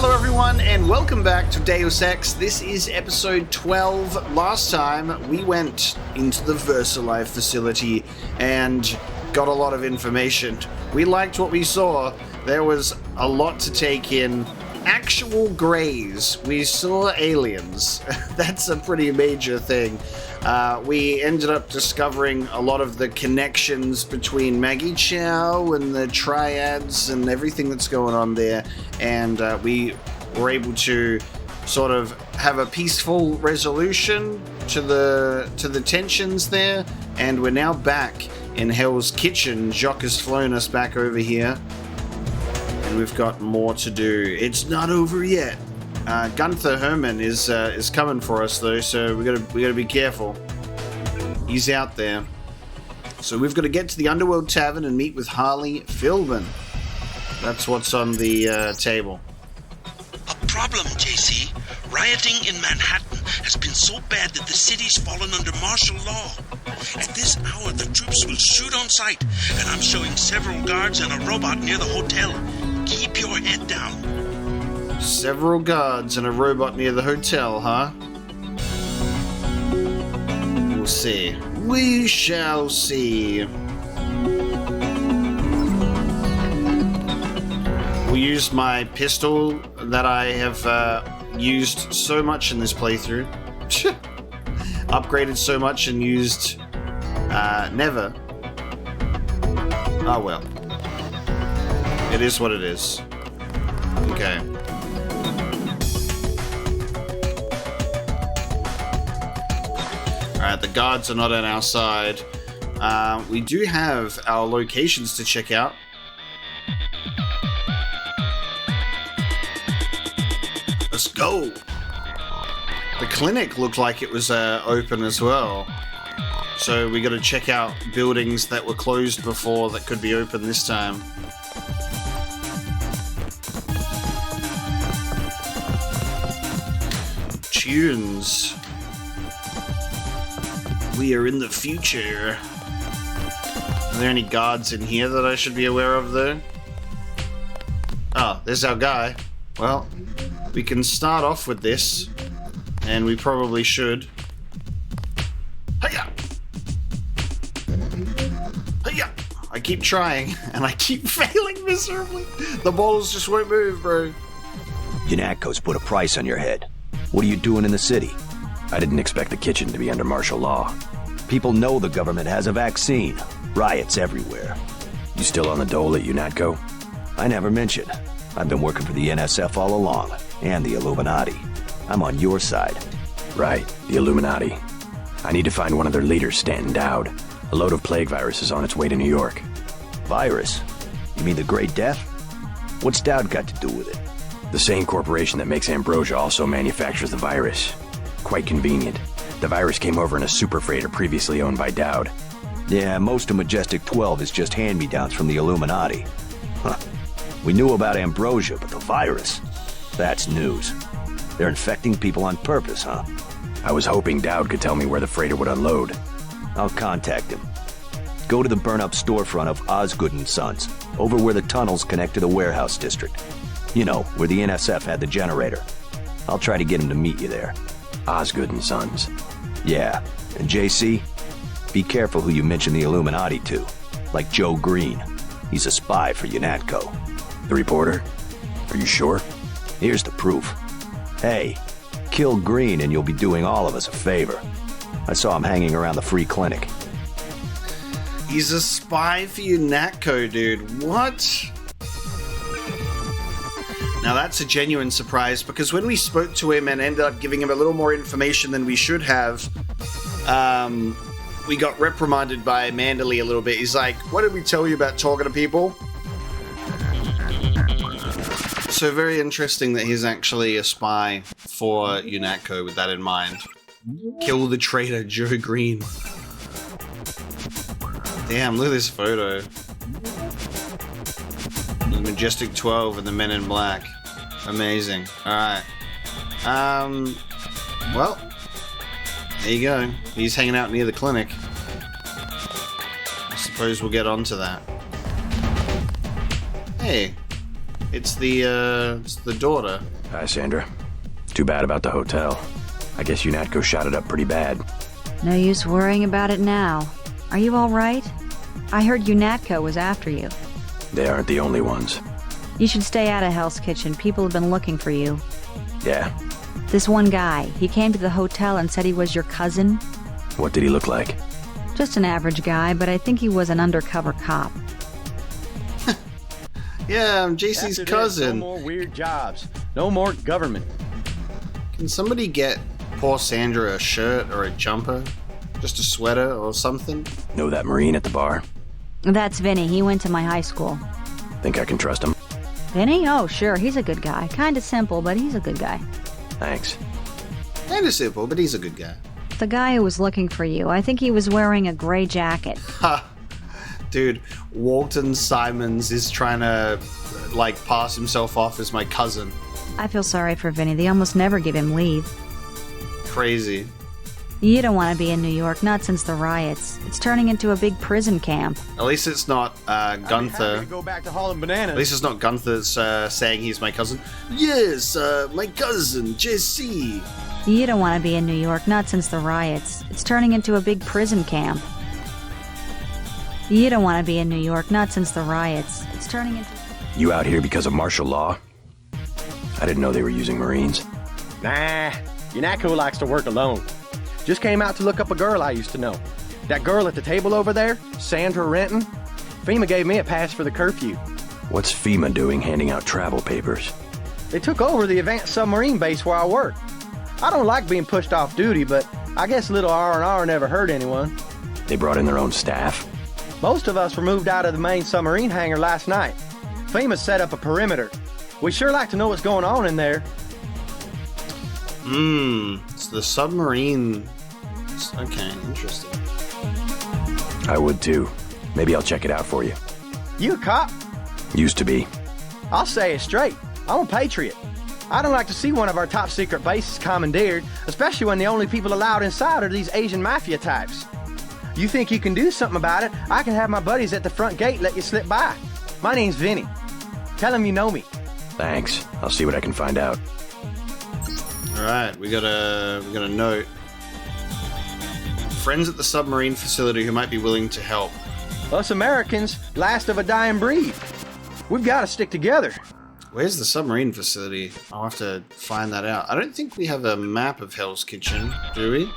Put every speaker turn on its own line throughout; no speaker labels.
Hello everyone and welcome back to Deus Ex. This is episode 12. Last time we went into the VersaLife facility and got a lot of information. We liked what we saw. There was a lot to take in. Actual greys. We saw aliens. That's a pretty major thing. We ended up discovering a lot of the connections between Maggie Chow and the triads and everything that's going on there. And we were able to sort of have a peaceful resolution to the tensions there. And we're now back in Hell's Kitchen. Jacques has flown us back over here. And we've got more to do. It's not over yet. Gunther Herman is coming for us though, so we gotta be careful. He's out there. So we've got to get to the Underworld Tavern and meet with Harley Philbin. That's what's on the table.
A problem, JC. Rioting in Manhattan has been so bad that the city's fallen under martial law. At this hour, the troops will shoot on sight, and I'm showing several guards and a robot near the hotel. Keep your head down.
Several guards and a robot near the hotel, huh? We'll see. We shall see. We'll use my pistol that I have used so much in this playthrough. Upgraded so much and used never. Oh well. It is what it is. Okay. Alright, the guards are not on our side. We do have our locations to check out. Let's go! The clinic looked like it was open as well. So we got to check out buildings that were closed before that could be open this time. Tunes. We are in the future. Are there any guards in here that I should be aware of though? Oh, there's our guy. Well, we can start off with this, and we probably should. Hiya! Hiya! I keep trying, and I keep failing miserably. The balls just won't move, bro.
UNATCO's put a price on your head. What are you doing in the city? I didn't expect the kitchen to be under martial law. People know the government has a vaccine. Riots everywhere. You still on the dole at UNATCO? I never mentioned. I've been working for the NSF all along, and the Illuminati. I'm on your side. Right, the Illuminati. I need to find one of their leaders, Stanton Dowd. A load of plague virus is on its way to New York. Virus? You mean the Great Death? What's Dowd got to do with it? The same corporation that makes Ambrosia also manufactures the virus. Quite convenient. The virus came over in a super freighter previously owned by Dowd. Yeah, most of Majestic 12 is just hand-me-downs from the Illuminati. Huh. We knew about Ambrosia, but the virus? That's news. They're infecting people on purpose, huh? I was hoping Dowd could tell me where the freighter would unload. I'll contact him. Go to the burn-up storefront of Osgood & Sons, over where the tunnels connect to the warehouse district. You know, where the NSF had the generator. I'll try to get him to meet you there. Osgood & Sons. Yeah, and JC, be careful who you mention the Illuminati to. Like Joe Green. He's a spy for UNATCO. The reporter? Are you sure? Here's the proof. Hey, kill Green and you'll be doing all of us a favor. I saw him hanging around the free clinic.
He's a spy for UNATCO, dude. What? Now that's a genuine surprise, because when we spoke to him and ended up giving him a little more information than we should have, we got reprimanded by Manderley a little bit. He's like, what did we tell you about talking to people? So very interesting that he's actually a spy for UNATCO with that in mind. Kill the traitor, Joe Green. Damn, look at this photo. The Majestic 12 and the Men in Black. Amazing. Alright. Well, there you go. He's hanging out near the clinic. I suppose we'll get onto that. Hey, It's the daughter.
Hi, Sandra. Too bad about the hotel. I guess UNATCO shot it up pretty bad.
No use worrying about it now. Are you all right? I heard UNATCO was after you.
They aren't the only ones.
You should stay out of Hell's Kitchen. People have been looking for you.
Yeah.
This one guy, he came to the hotel and said he was your cousin.
What did he look like?
Just an average guy, but I think he was an undercover cop.
Yeah, I'm JC's
After
cousin.
This, no more weird jobs. No more government.
Can somebody get poor Sandra a shirt or a jumper? Just a sweater or something?
Know that Marine at the bar?
That's Vinny. He went to my high school.
Think I can trust him?
Vinny? Oh, sure. He's a good guy. Kinda simple, but he's a good guy.
Thanks.
Kinda simple, but he's a good guy.
The guy who was looking for you, I think he was wearing a gray jacket.
Ha! Dude, Walton Simons is trying to, pass himself off as my cousin.
I feel sorry for Vinny. They almost never give him leave.
Crazy.
You don't want to be in New York, not since the riots. It's turning into a big prison camp.
At least it's not Gunther.
Go back to hauling bananas.
At least it's not Gunther's saying he's my cousin. Yes, my cousin, JC.
You don't want to be in New York, not since the riots. It's turning into a big prison camp. You don't want to be in New York, not since the riots. It's turning into...
You out here because of martial law? I didn't know they were using Marines.
Nah, UNATCO likes to work alone. Just came out to look up a girl I used to know. That girl at the table over there, Sandra Renton. FEMA gave me a pass for the curfew.
What's FEMA doing handing out travel papers?
They took over the advanced submarine base where I work. I don't like being pushed off duty, but I guess little R&R never hurt anyone.
They brought in their own staff?
Most of us were moved out of the main submarine hangar last night. FEMA set up a perimeter. We'd sure like to know what's going on in there.
It's the submarine. Okay, interesting.
I would too. Maybe I'll check it out for you.
You a cop?
Used to be.
I'll say it straight. I'm a patriot. I don't like to see one of our top secret bases commandeered, especially when the only people allowed inside are these Asian mafia types. You think you can do something about it? I can have my buddies at the front gate let you slip by. My name's Vinny. Tell them you know me.
Thanks. I'll see what I can find out.
Alright, we got a note. Friends at the submarine facility who might be willing to help.
Us Americans, last of a dying breed. We've got to stick together.
Where's the submarine facility? I'll have to find that out. I don't think we have a map of Hell's Kitchen, do we?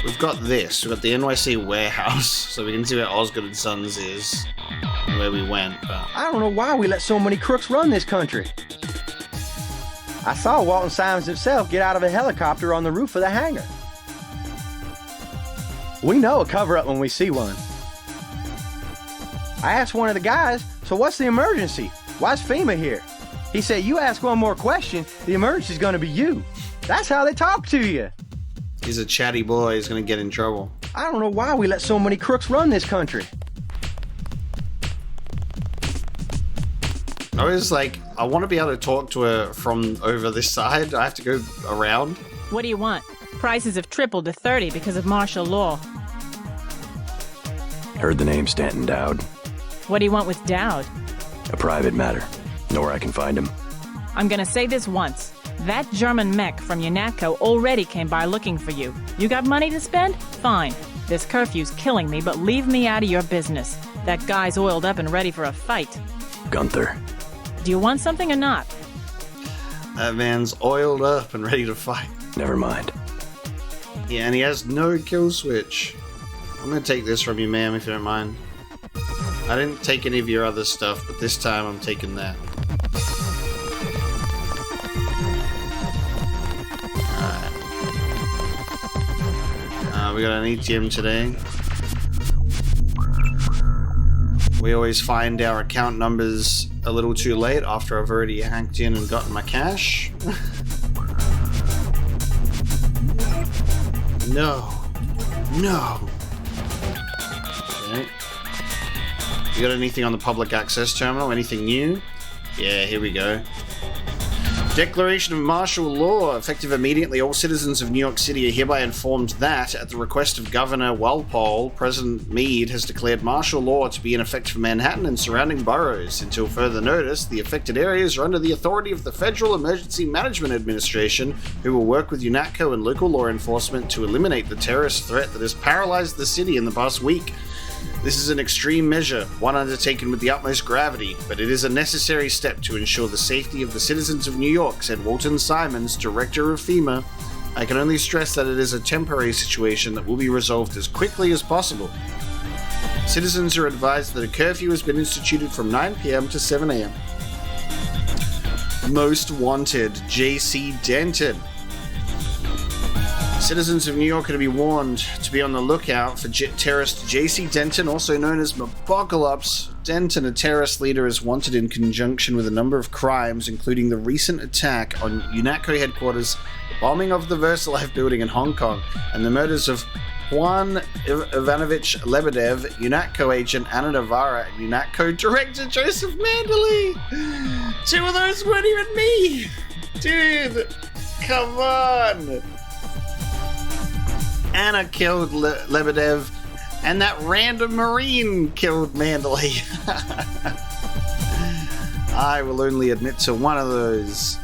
We've got this. We've got the NYC warehouse, so we can see where Osgood and Sons is, and where we went. But
I don't know why we let so many crooks run this country. I saw Walton Simons himself get out of a helicopter on the roof of the hangar. We know a cover-up when we see one. I asked one of the guys, so what's the emergency? Why's FEMA here? He said, you ask one more question, the emergency's gonna be you. That's how they talk to you.
he's a chatty boy. He's going to get in trouble.
I don't know why we let so many crooks run this country.
I was like, I want to be able to talk to her from over this side. I have to go around.
What do you want? Prices have tripled to 30 because of martial law.
Heard the name Stanton Dowd.
What do you want with Dowd?
A private matter. Know where I can find him.
I'm gonna say this once. That German mech from UNATCO already came by looking for you. You got money to spend? Fine. This curfew's killing me, but leave me out of your business. That guy's oiled up and ready for a fight.
Gunther.
Do you want something or not?
That man's oiled up and ready to fight.
Never mind.
Yeah, and he has no kill switch. I'm gonna take this from you, ma'am, if you don't mind. I didn't take any of your other stuff, but this time I'm taking that. Alright. We got an ATM today. We always find our account numbers a little too late after I've already hacked in and gotten my cash. No. No. Okay. You got anything on the public access terminal? Anything new? Yeah, here we go. Declaration of martial law, effective immediately. All citizens of New York City are hereby informed that, at the request of Governor Walpole, President Meade has declared martial law to be in effect for Manhattan and surrounding boroughs. Until further notice, the affected areas are under the authority of the Federal Emergency Management Administration, who will work with UNATCO and local law enforcement to eliminate the terrorist threat that has paralyzed the city in the past week. This is an extreme measure, one undertaken with the utmost gravity, but it is a necessary step to ensure the safety of the citizens of New York, said Walton Simons, director of FEMA. I can only stress that it is a temporary situation that will be resolved as quickly as possible. Citizens are advised that a curfew has been instituted from 9 p.m. to 7 a.m. Most wanted, J.C. Denton. Citizens of New York are to be warned to be on the lookout for terrorist J.C. Denton, also known as Mapokalops. Denton, a terrorist leader, is wanted in conjunction with a number of crimes, including the recent attack on UNATCO headquarters, the bombing of the VersaLife building in Hong Kong, and the murders of Juan Ivanovich Lebedev, UNATCO agent Anna Navarra, and UNATCO director Joseph Mandely. 2 of those weren't even me! Dude, come on! Anna killed Lebedev, and that random Marine killed Mandely. I will only admit to one of those.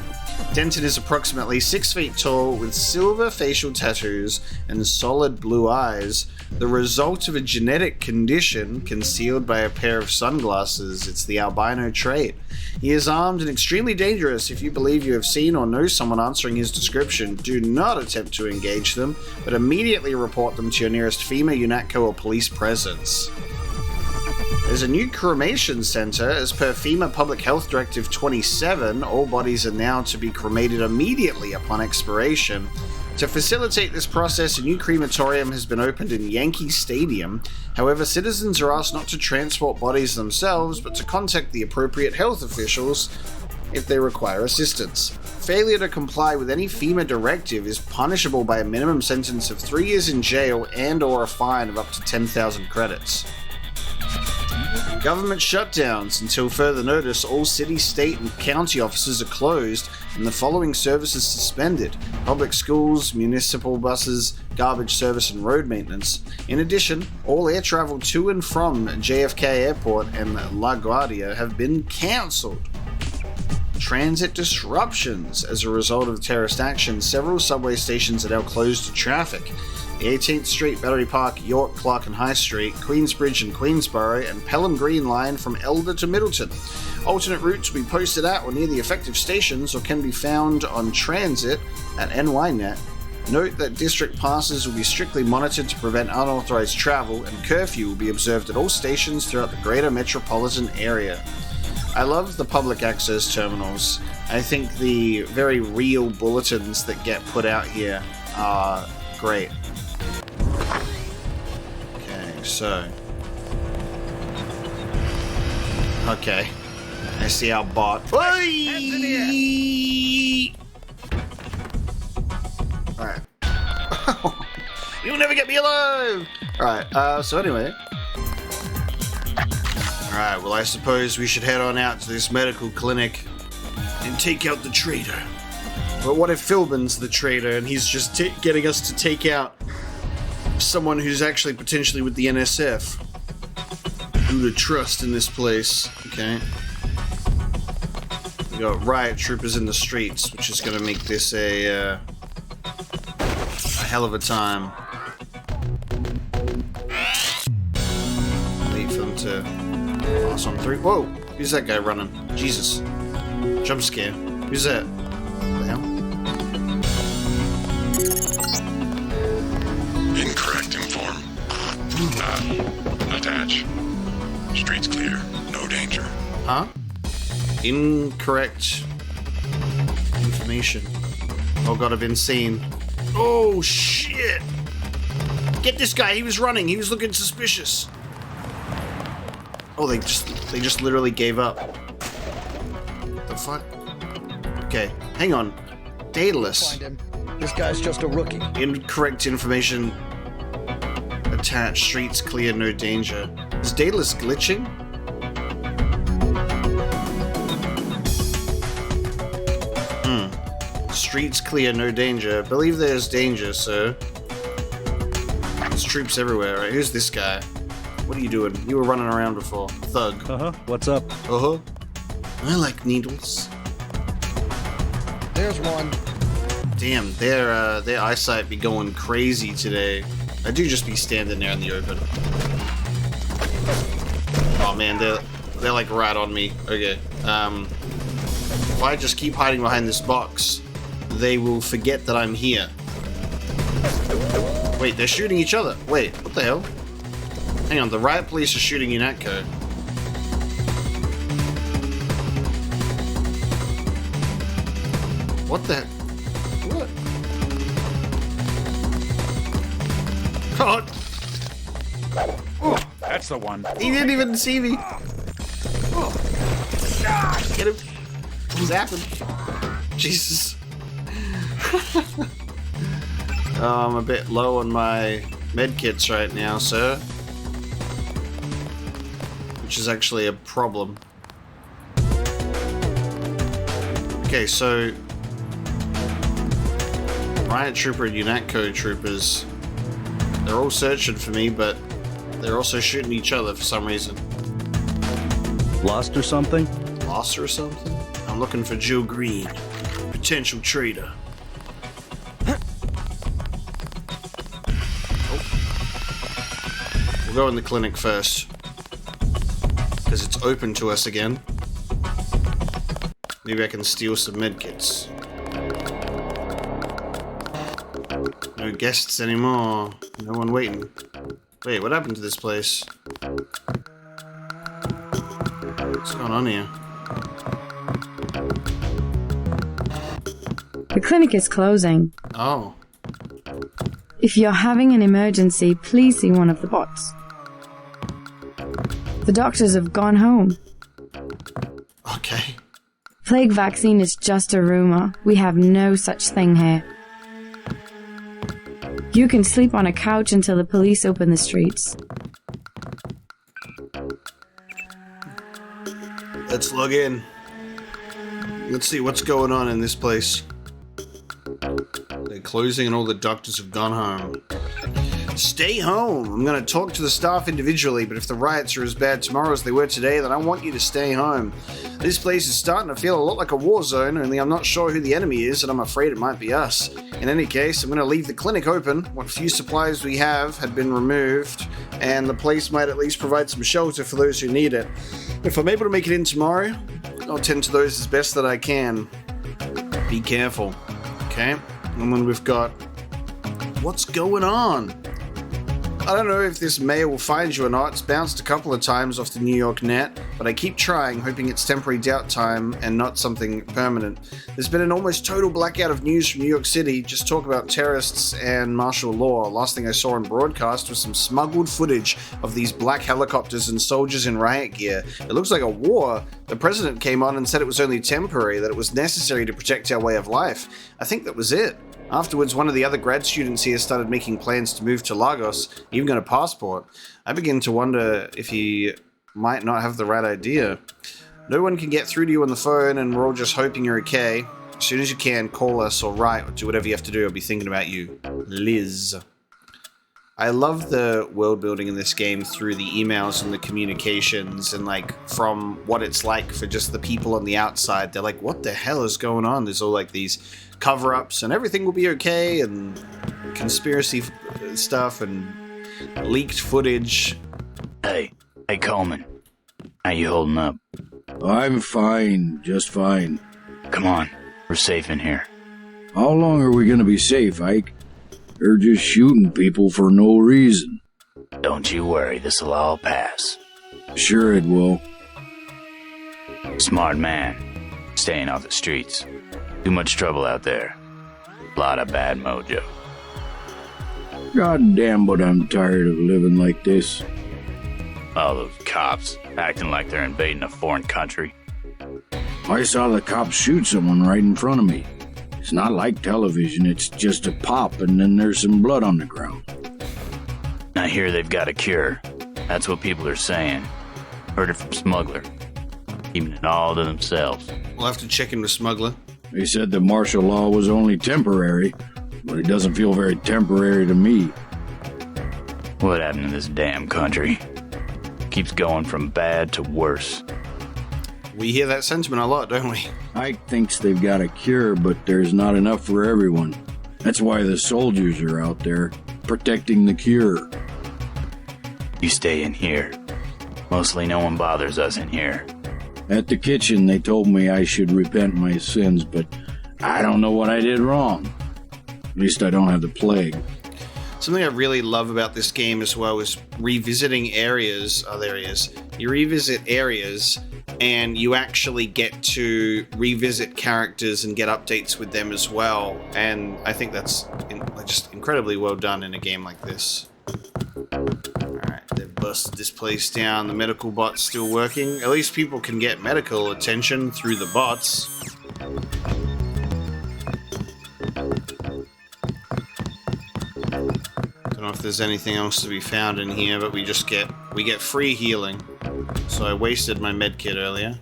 Denton is approximately 6 feet tall with silver facial tattoos and solid blue eyes, the result of a genetic condition concealed by a pair of sunglasses. It's the albino trait. He is armed and extremely dangerous. If you believe you have seen or know someone answering his description, do not attempt to engage them, but immediately report them to your nearest FEMA, UNATCO, or police presence. There's a new cremation center. As per FEMA Public Health Directive 27, all bodies are now to be cremated immediately upon expiration. To facilitate this process, a new crematorium has been opened in Yankee Stadium. However, citizens are asked not to transport bodies themselves, but to contact the appropriate health officials if they require assistance. Failure to comply with any FEMA directive is punishable by a minimum sentence of 3 years in jail and/or a fine of up to 10,000 credits. Government shutdowns. Until further notice, all city, state, and county offices are closed, and the following services suspended: public schools, municipal buses, garbage service, and road maintenance. In addition, all air travel to and from JFK Airport and LaGuardia have been cancelled. Transit disruptions. As a result of terrorist action, several subway stations are now closed to traffic. The 18th Street, Battery Park, York, Clark and High Street, Queensbridge and Queensborough, and Pelham Green Line from Elder to Middleton. Alternate routes will be posted at or near the effective stations or can be found on transit at NYNet. Note that district passes will be strictly monitored to prevent unauthorized travel, and curfew will be observed at all stations throughout the greater metropolitan area. I love the public access terminals. I think the very real bulletins that get put out here are great. So, okay, I see our bot. Alright. You'll never get me alive! Alright, so anyway. Alright, well I suppose we should head on out to this medical clinic and take out the traitor. But what if Philbin's the traitor and he's just getting us to take out someone who's actually potentially with the NSF? Who to trust in this place? Okay. We got riot troopers in the streets, which is going to make this a hell of a time. Wait for them to pass on through. Whoa! Who's that guy running? Jesus. Jump scare. Who's that? What the hell?
Incorrect inform. Attach. Streets clear. No danger.
Huh? Incorrect information. Oh god, I've been seen. Oh shit! Get this guy, he was running, he was looking suspicious. Oh, they just literally gave up. What the fuck? Okay, hang on. Daedalus.
Find him. This guy's just a rookie.
Incorrect information. Attached. Streets clear, no danger. Is Daedalus glitching? Streets clear, no danger. I believe there's danger, sir. There's troops everywhere, right? Who's this guy? What are you doing? You were running around before. Thug.
What's up?
I like needles.
There's one.
Damn, their eyesight be going crazy today. I do just be standing there in the open. Oh man, they're like right on me. Okay. If I just keep hiding behind this box, they will forget that I'm here. Wait, they're shooting each other. Wait, what the hell? Hang on, the riot police are shooting UNATCO. What the? What? God!
Oh, that's the one.
He didn't even see me. Get him! Zap him! Jesus! Oh, I'm a bit low on my medkits right now, sir. Which is actually a problem. Okay, so riot trooper and UNATCO troopers, they're all searching for me, but they're also shooting each other for some reason.
Lost or something?
Lost or something? I'm looking for Joe Green, potential traitor. We'll go in the clinic first, because it's open to us again. Maybe I can steal some medkits. No guests anymore. No one waiting. Wait, what happened to this place? What's going on here?
The clinic is closing.
Oh.
If you're having an emergency, please see one of the bots. The doctors have gone home.
Okay.
Plague vaccine is just a rumor. We have no such thing here. You can sleep on a couch until the police open the streets.
Let's log in. Let's see what's going on in this place. They're closing and all the doctors have gone home. Stay home. I'm going to talk to the staff individually, but if the riots are as bad tomorrow as they were today, then I want you to stay home. This place is starting to feel a lot like a war zone, only I'm not sure who the enemy is, and I'm afraid it might be us. In any case, I'm going to leave the clinic open. What few supplies we have had been removed, and the place might at least provide some shelter for those who need it. If I'm able to make it in tomorrow, I'll tend to those as best that I can. Be careful. Okay? And then we've got... What's going on? I don't know if this mail will find you or not. It's bounced a couple of times off the New York net, but I keep trying, hoping it's temporary doubt time and not something permanent. There's been an almost total blackout of news from New York City, just talk about terrorists and martial law. Last thing I saw on broadcast was some smuggled footage of these black helicopters and soldiers in riot gear. It looks like a war. The president came on and said it was only temporary, that it was necessary to protect our way of life. I think that was it. Afterwards, one of the other grad students here started making plans to move to Lagos, even got a passport. I begin to wonder if he might not have the right idea. No one can get through to you on the phone, and we're all just hoping you're okay. As soon as you can, call us or write or do whatever you have to do. I'll be thinking about you. Liz. I love the world building in this game through the emails and the communications and like from what it's like for just the people on the outside. They're like, what the hell is going on? There's all like these cover-ups and everything will be okay and conspiracy stuff and leaked footage.
Hey Coleman, how you holding up?
I'm fine, just fine.
Come on, we're safe in here.
How long are we gonna be safe, Ike? They're just shooting people for no reason.
Don't you worry, this'll all pass.
Sure it will.
Smart man, staying off the streets. Too much trouble out there. Lot of bad mojo.
God damn, but I'm tired of living like this.
All those cops, acting like they're invading a foreign country.
I saw the cops shoot someone right in front of me. It's not like television, it's just a pop and then there's some blood on the ground.
I hear they've got a cure. That's what people are saying. Heard it from Smuggler. Keeping it all to themselves.
We'll have to check in with Smuggler.
They said the martial law was only temporary, but it doesn't feel very temporary to me.
What happened to this damn country? Keeps going from bad to worse.
We hear that sentiment a lot, don't we?
Ike thinks they've got a cure, but there's not enough for everyone. That's why the soldiers are out there, protecting the cure.
You stay in here. Mostly no one bothers us in here.
At the kitchen, they told me I should repent my sins, but I don't know what I did wrong. At least I don't have the plague.
Something I really love about this game as well is revisiting areas. Oh, there he is. You revisit areas and you actually get to revisit characters and get updates with them as well. And I think that's just incredibly well done in a game like this. Alright, they've busted this place down. The medical bot's still working. At least people can get medical attention through the bots. Don't know if there's anything else to be found in here, but we get free healing. So I wasted my med kit earlier.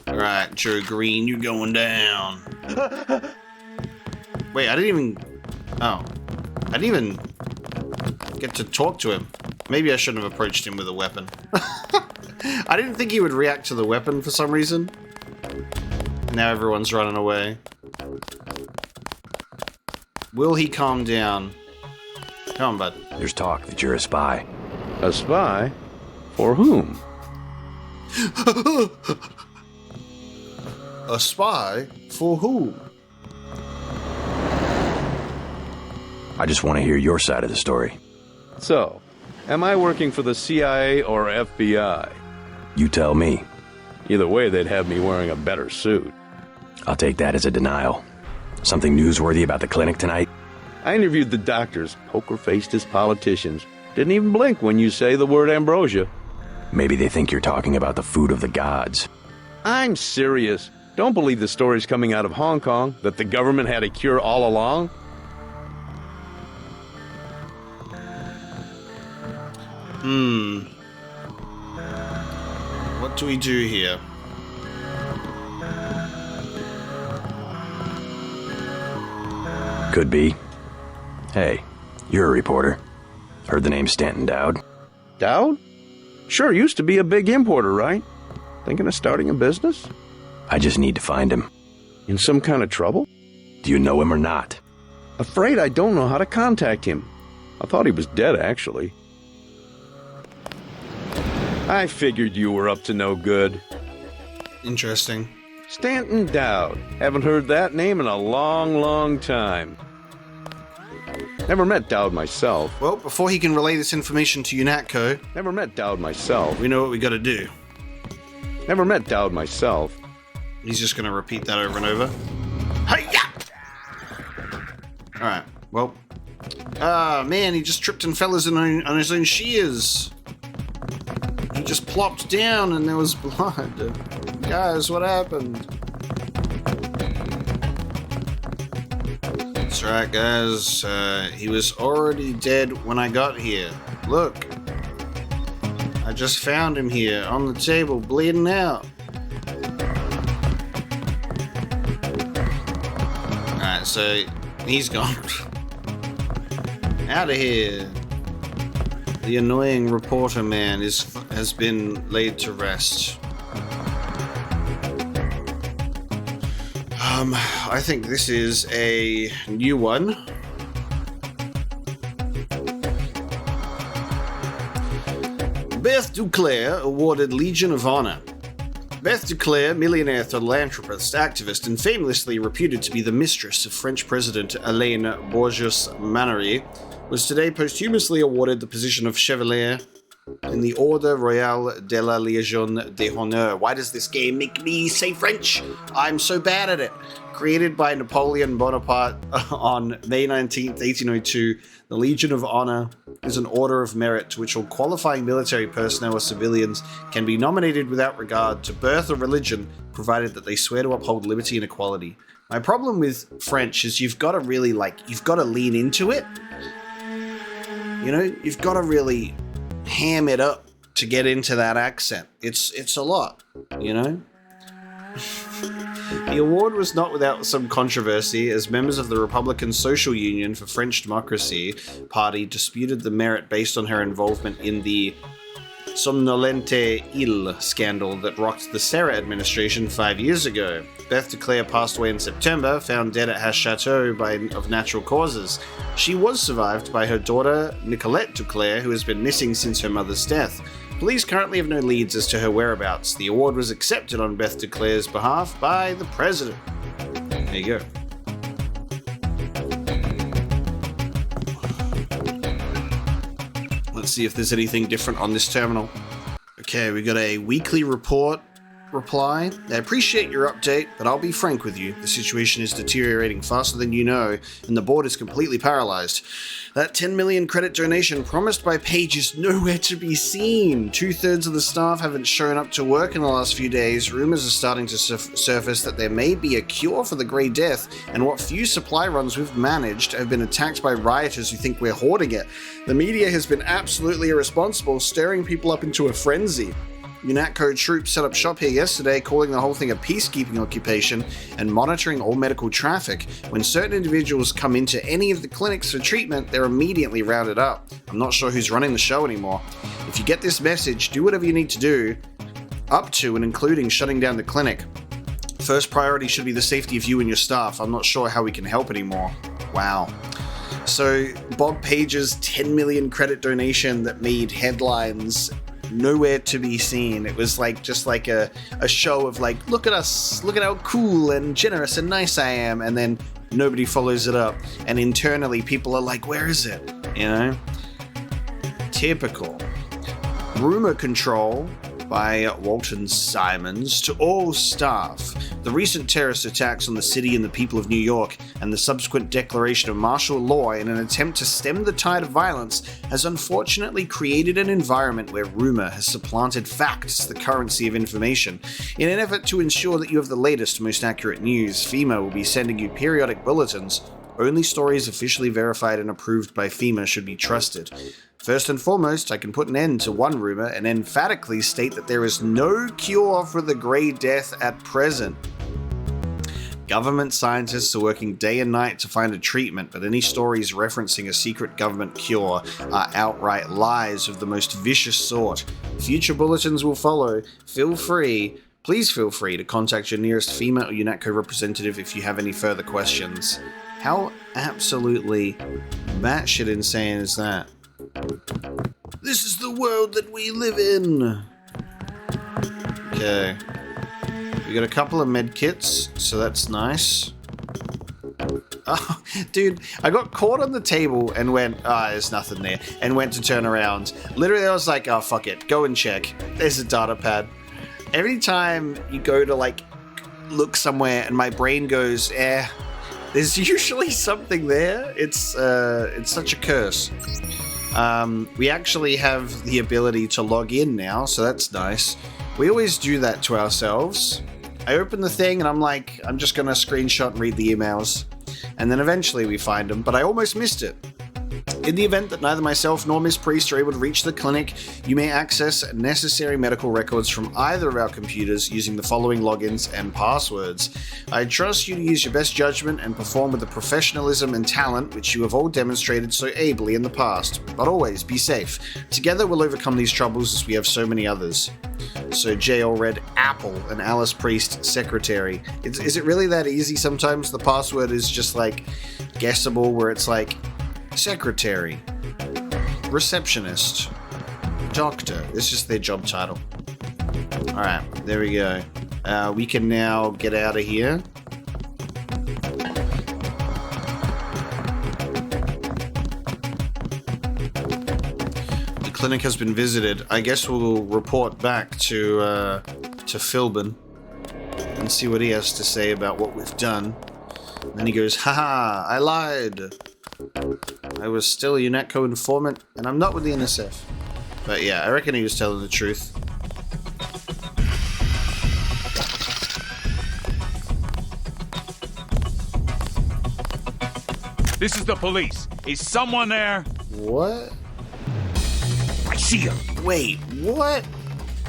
Alright, Joe Green, you going down. Wait, I didn't even get to talk to him. Maybe I shouldn't have approached him with a weapon. I didn't think he would react to the weapon for some reason. Now everyone's running away. Will he calm down? Come on, bud.
There's talk that you're a spy.
A spy? For whom?
A spy? For whom?
I just want to hear your side of the story.
So, am I working for the CIA or FBI?
You tell me.
Either way, they'd have me wearing a better suit.
I'll take that as a denial. Something newsworthy about the clinic tonight?
I interviewed the doctors, poker-faced as politicians. Didn't even blink when you say the word ambrosia.
Maybe they think you're talking about the food of the gods.
I'm serious. Don't believe the stories coming out of Hong Kong that the government had a cure all along.
What do we do here?
Could be. Hey, you're a reporter. Heard the name Stanton Dowd?
Dowd? Sure, used to be a big importer, right? Thinking of starting a business?
I just need to find him.
In some kind of trouble?
Do you know him or not?
Afraid I don't know how to contact him. I thought he was dead, actually. I figured you were up to no good.
Interesting.
Stanton Dowd. Haven't heard that name in a long, long time. Never met Dowd myself.
Well, before he can relay this information to UNATCO...
Never met Dowd myself.
We know what we gotta do.
Never met Dowd myself.
He's just gonna repeat that over and over. Hi-ya! Alright, well... man, he just tripped and fell on his own shears. He just plopped down and there was blood. Guys, what happened? That's right, guys. He was already dead when I got here. Look. I just found him here on the table, bleeding out. Alright, so he's gone. Out of here. The annoying reporter man has been laid to rest. I think this is a new one. Beth Duclair awarded Legion of Honor. Beth Duclair, millionaire philanthropist, activist, and famously reputed to be the mistress of French President Alain Borges-Mannery, was today posthumously awarded the position of Chevalier in the Ordre Royal de la Légion d'Honneur. Why does this game make me say French? I'm so bad at it. Created by Napoleon Bonaparte on May 19th, 1802, the Legion of Honor is an order of merit to which all qualifying military personnel or civilians can be nominated without regard to birth or religion, provided that they swear to uphold liberty and equality. My problem with French is you've got to really, you've got to lean into it. You know, you've got to really ham it up to get into that accent. It's a lot, you know? The award was not without some controversy, as members of the Republican Social Union for French Democracy party disputed the merit based on her involvement in the Somnolente Île scandal that rocked the Serra administration 5 years ago. Beth Duclair passed away in September, found dead at her chateau of natural causes. She was survived by her daughter, Nicolette Duclair, who has been missing since her mother's death. Police currently have no leads as to her whereabouts. The award was accepted on Beth Duclair's behalf by the president. There you go. Let's see if there's anything different on this terminal. Okay, we got a weekly report reply. I appreciate your update, but I'll be frank with you. The situation is deteriorating faster than you know, and the board is completely paralyzed. That 10 million credit donation promised by Page is nowhere to be seen. 2/3 of the staff haven't shown up to work in the last few days. Rumors are starting to surface that there may be a cure for the Grey Death, and what few supply runs we've managed have been attacked by rioters who think we're hoarding it. The media has been absolutely irresponsible, stirring people up into a frenzy. UNATCO troops set up shop here yesterday, calling the whole thing a peacekeeping occupation and monitoring all medical traffic. When certain individuals come into any of the clinics for treatment, they're immediately rounded up. I'm not sure who's running the show anymore. If you get this message, do whatever you need to do, up to and including shutting down the clinic. First priority should be the safety of you and your staff. I'm not sure how we can help anymore. Wow. So Bob Page's 10 million credit donation that made headlines nowhere to be seen. It was like just like a show of like, look at us, look at how cool and generous and nice I am, and then nobody follows it up, and internally people are like, where is it? You know? Typical. Rumor control by Walton Simons to all staff. The recent terrorist attacks on the city and the people of New York and the subsequent declaration of martial law in an attempt to stem the tide of violence has unfortunately created an environment where rumor has supplanted fact as the currency of information. In an effort to ensure that you have the latest, most accurate news, FEMA will be sending you periodic bulletins. Only stories officially verified and approved by FEMA should be trusted. First and foremost, I can put an end to one rumor and emphatically state that there is no cure for the Grey Death at present. Government scientists are working day and night to find a treatment, but any stories referencing a secret government cure are outright lies of the most vicious sort. Future bulletins will follow. Please feel free to contact your nearest FEMA or UNATCO representative if you have any further questions. How absolutely batshit insane is that? This is the world that we live in. Okay. We got a couple of med kits, so that's nice. Oh, dude, I got caught on the table and went, there's nothing there, and went to turn around. Literally, I was like, oh, fuck it, go and check. There's a data pad. Every time you go to, like, look somewhere and my brain goes, there's usually something there. It's such a curse. We actually have the ability to log in now, so that's nice. We always do that to ourselves. I open the thing and I'm like, I'm just going to screenshot and read the emails. And then eventually we find them, but I almost missed it. In the event that neither myself nor Miss Priest are able to reach the clinic, you may access necessary medical records from either of our computers using the following logins and passwords. I trust you to use your best judgment and perform with the professionalism and talent which you have all demonstrated so ably in the past. But always be safe. Together we'll overcome these troubles as we have so many others. So JL read Apple and Alice Priest secretary. Is it really that easy sometimes? The password is just like guessable, where it's like secretary, receptionist, doctor. It's just their job title. Alright, there we go. We can now get out of here. The clinic has been visited. I guess we'll report back to Philbin and see what he has to say about what we've done. And then he goes, haha, I lied. I was still a UNATCO informant, and I'm not with the NSF. But yeah, I reckon he was telling the truth.
This is the police. Is someone there?
What?
I see him.
Wait, what?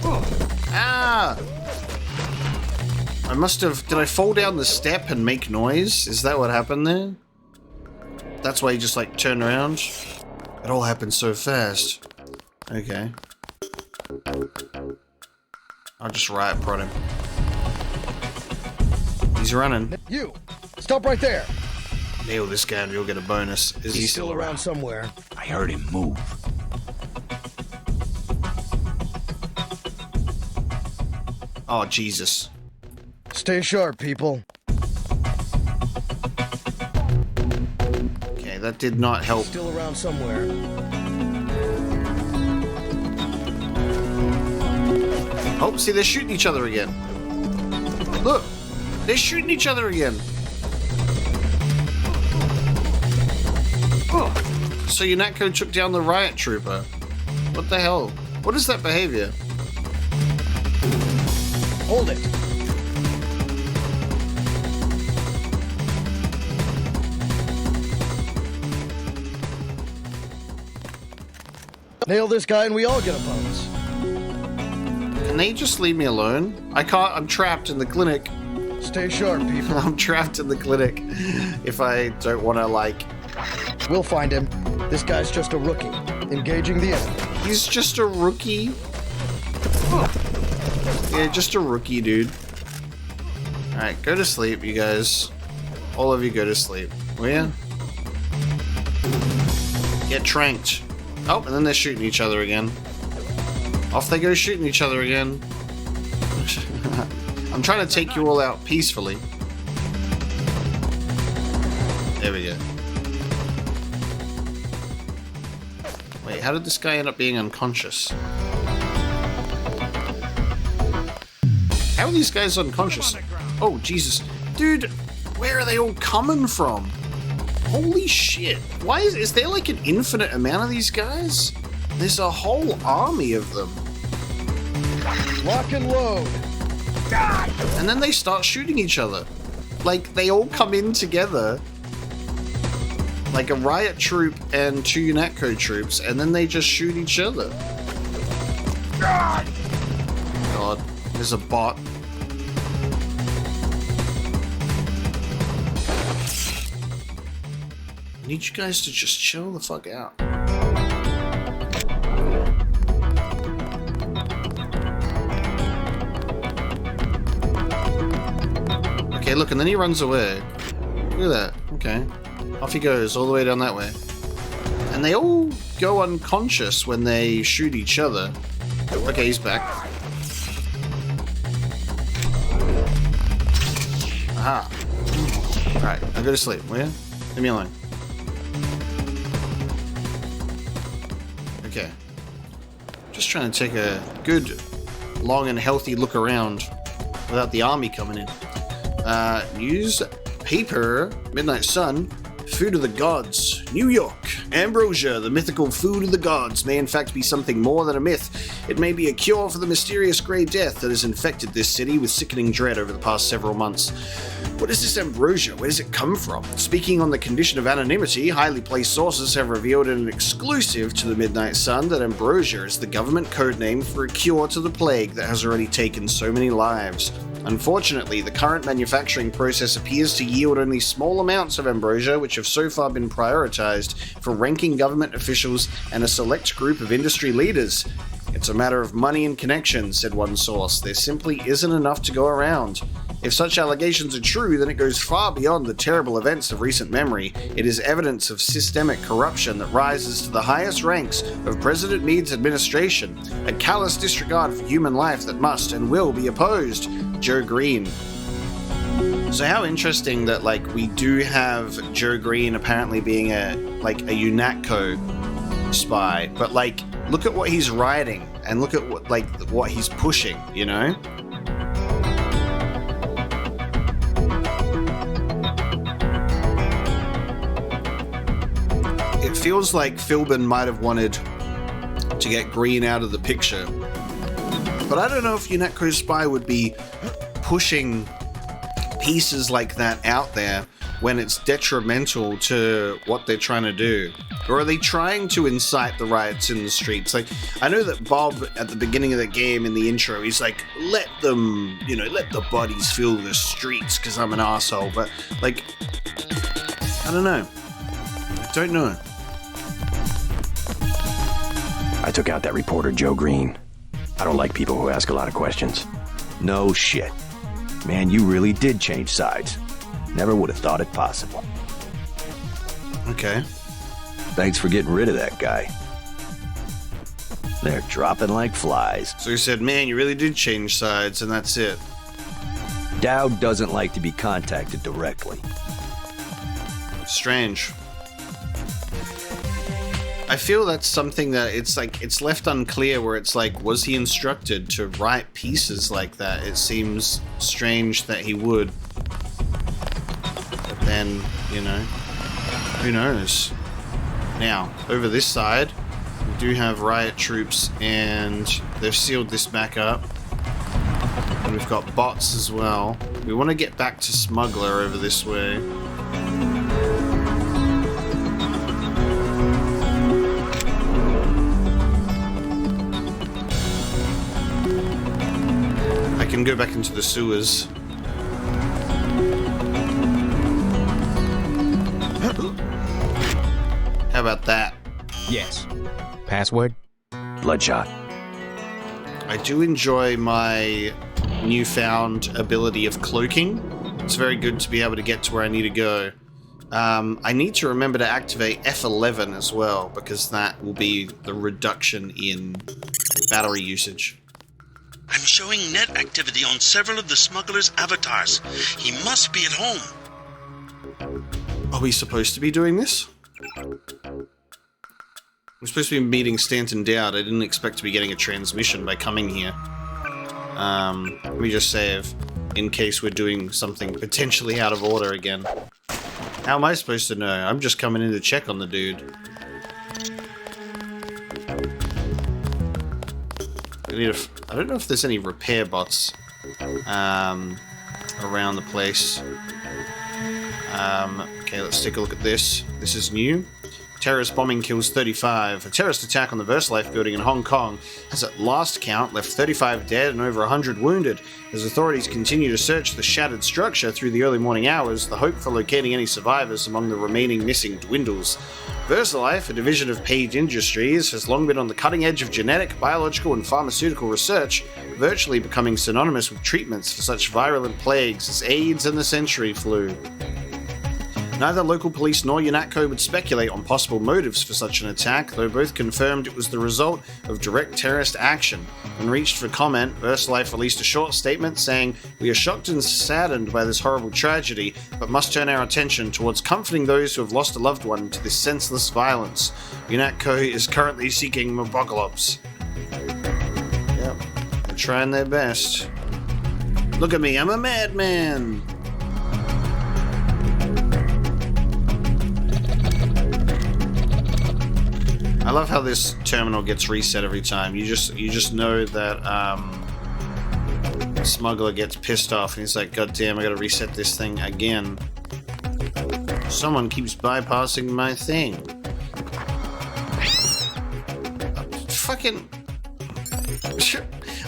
Oh. Ah! I must have... Did I fall down the step and make noise? Is that what happened there? That's why you just, like, turn around? It all happened so fast. Okay. I'll just riot prod him. He's running.
You! Stop right there!
Nail this guy and you'll get a bonus. Is he still around?
Somewhere.
I heard him move.
Oh, Jesus.
Stay sharp, people.
Okay, that did not help.
Still around somewhere.
Oh, see, they're shooting each other again. Look! They're shooting each other again. Oh. So Unatco took down the riot trooper. What the hell? What is that behavior?
Hold it. Nail this guy and we all get a bonus.
Can they just leave me alone? I can't. I'm trapped in the clinic.
Stay sharp, people.
I'm trapped in the clinic. If I don't want to, like...
We'll find him. This guy's just a rookie. Engaging the enemy.
He's just a rookie? Yeah, just a rookie, dude. Alright, go to sleep, you guys. All of you go to sleep. Will ya? Get tranked. Oh, and then they're shooting each other again. Off they go shooting each other again. I'm trying to take you all out peacefully. There we go. Wait, how did this guy end up being unconscious? How are these guys unconscious? Oh, Jesus. Dude, where are they all coming from? Holy shit. Why is there like an infinite amount of these guys? There's a whole army of them.
Lock and load.
And then they start shooting each other. Like, they all come in together. Like a riot troop and two Unatco troops, and then they just shoot each other. God, there's a bot. I need you guys to just chill the fuck out. Okay, look, and then he runs away. Look at that. Okay. Off he goes, all the way down that way. And they all go unconscious when they shoot each other. Okay, he's back. Aha. Alright, now go to sleep, will you? Leave me alone. Okay. Just trying to take a good, long and healthy look around without the army coming in. News paper, Midnight Sun, food of the gods, New York. Ambrosia, the mythical food of the gods, may in fact be something more than a myth. It may be a cure for the mysterious Grey Death that has infected this city with sickening dread over the past several months. What is this ambrosia? Where does it come from? Speaking on the condition of anonymity, highly placed sources have revealed in an exclusive to the Midnight Sun that ambrosia is the government codename for a cure to the plague that has already taken so many lives. Unfortunately, the current manufacturing process appears to yield only small amounts of ambrosia, which have so far been prioritized for ranking government officials and a select group of industry leaders. It's a matter of money and connections, said one source. There simply isn't enough to go around. If such allegations are true, then it goes far beyond the terrible events of recent memory. It is evidence of systemic corruption that rises to the highest ranks of President Meade's administration, a callous disregard for human life that must and will be opposed. Joe Green. So how interesting that, like, we do have Joe Green apparently being a Unatco spy, but, like, look at what he's writing and look at what he's pushing, you know? It feels like Philbin might have wanted to get Green out of the picture, but I don't know if Unatco spy would be pushing pieces like that out there when it's detrimental to what they're trying to do? Or are they trying to incite the riots in the streets? Like, I know that Bob, at the beginning of the game, in the intro, he's like, let them, let the bodies fill the streets because I'm an asshole. But, like, I don't know. I don't know.
I took out that reporter, Joe Green. I don't like people who ask a lot of questions. No shit. Man, you really did change sides. Never would have thought it possible.
Okay.
Thanks for getting rid of that guy. They're dropping like flies.
So he said, man, you really did change sides, and that's it.
Dowd doesn't like to be contacted directly.
Strange. I feel that's something that it's left unclear, where it's like, was he instructed to write pieces like that? It seems strange that he would. But then, who knows? Now, over this side, we do have riot troops, and they've sealed this back up. And we've got bots as well. We want to get back to Smuggler over this way. I can go back into the sewers. How about that?
Yes. Password?
Bloodshot.
I do enjoy my newfound ability of cloaking. It's very good to be able to get to where I need to go. I need to remember to activate F11 as well, because that will be the reduction in battery usage.
I'm showing net activity on several of the smuggler's avatars. He must be at home.
Are we supposed to be doing this? We're supposed to be meeting Stanton Dowd. I didn't expect to be getting a transmission by coming here. Let me just save, in case we're doing something potentially out of order again. How am I supposed to know? I'm just coming in to check on the dude. I don't know if there's any repair bots around the place. Okay, let's take a look at this. This is new. Terrorist bombing kills 35. A terrorist attack on the VersaLife building in Hong Kong has at last count left 35 dead and over 100 wounded. As authorities continue to search the shattered structure through the early morning hours, the hope for locating any survivors among the remaining missing dwindles. VersaLife, a division of Page Industries, has long been on the cutting edge of genetic, biological, and pharmaceutical research, virtually becoming synonymous with treatments for such virulent plagues as AIDS and the century flu. Neither local police nor UNATCO would speculate on possible motives for such an attack, though both confirmed it was the result of direct terrorist action. When reached for comment, VersaLife released a short statement saying, "We are shocked and saddened by this horrible tragedy, but must turn our attention towards comforting those who have lost a loved one to this senseless violence. UNATCO is currently seeking Mobogolops." Yep, they're trying their best. Look at me, I'm a madman! I love how this terminal gets reset every time. You just know that Smuggler gets pissed off and he's like, God damn, I gotta reset this thing again. Someone keeps bypassing my thing. Fucking...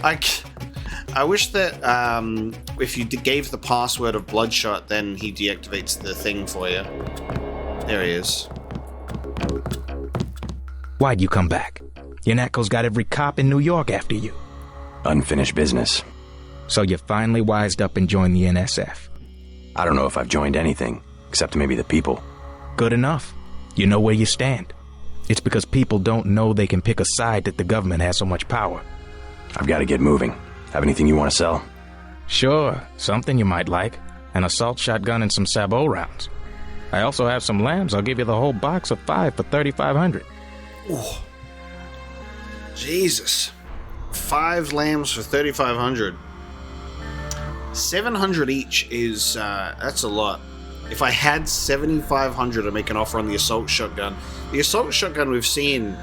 I wish that if you gave the password of Bloodshot, then he deactivates the thing for you. There he is.
Why'd you come back? UNATCO's got every cop in New York after you.
Unfinished business.
So you finally wised up and joined the NSF?
I don't know if I've joined anything, except maybe the people.
Good enough. You know where you stand. It's because people don't know they can pick a side that the government has so much power.
I've got to get moving. Have anything you want to sell?
Sure, something you might like. An assault shotgun and some sabot rounds. I also have some lambs. I'll give you the whole box of 5 for $3,500.
Oh, Jesus. 5 lambs for 3,500. 700 each is, that's a lot. If I had 7,500 to make an offer on the assault shotgun. The assault shotgun we've seen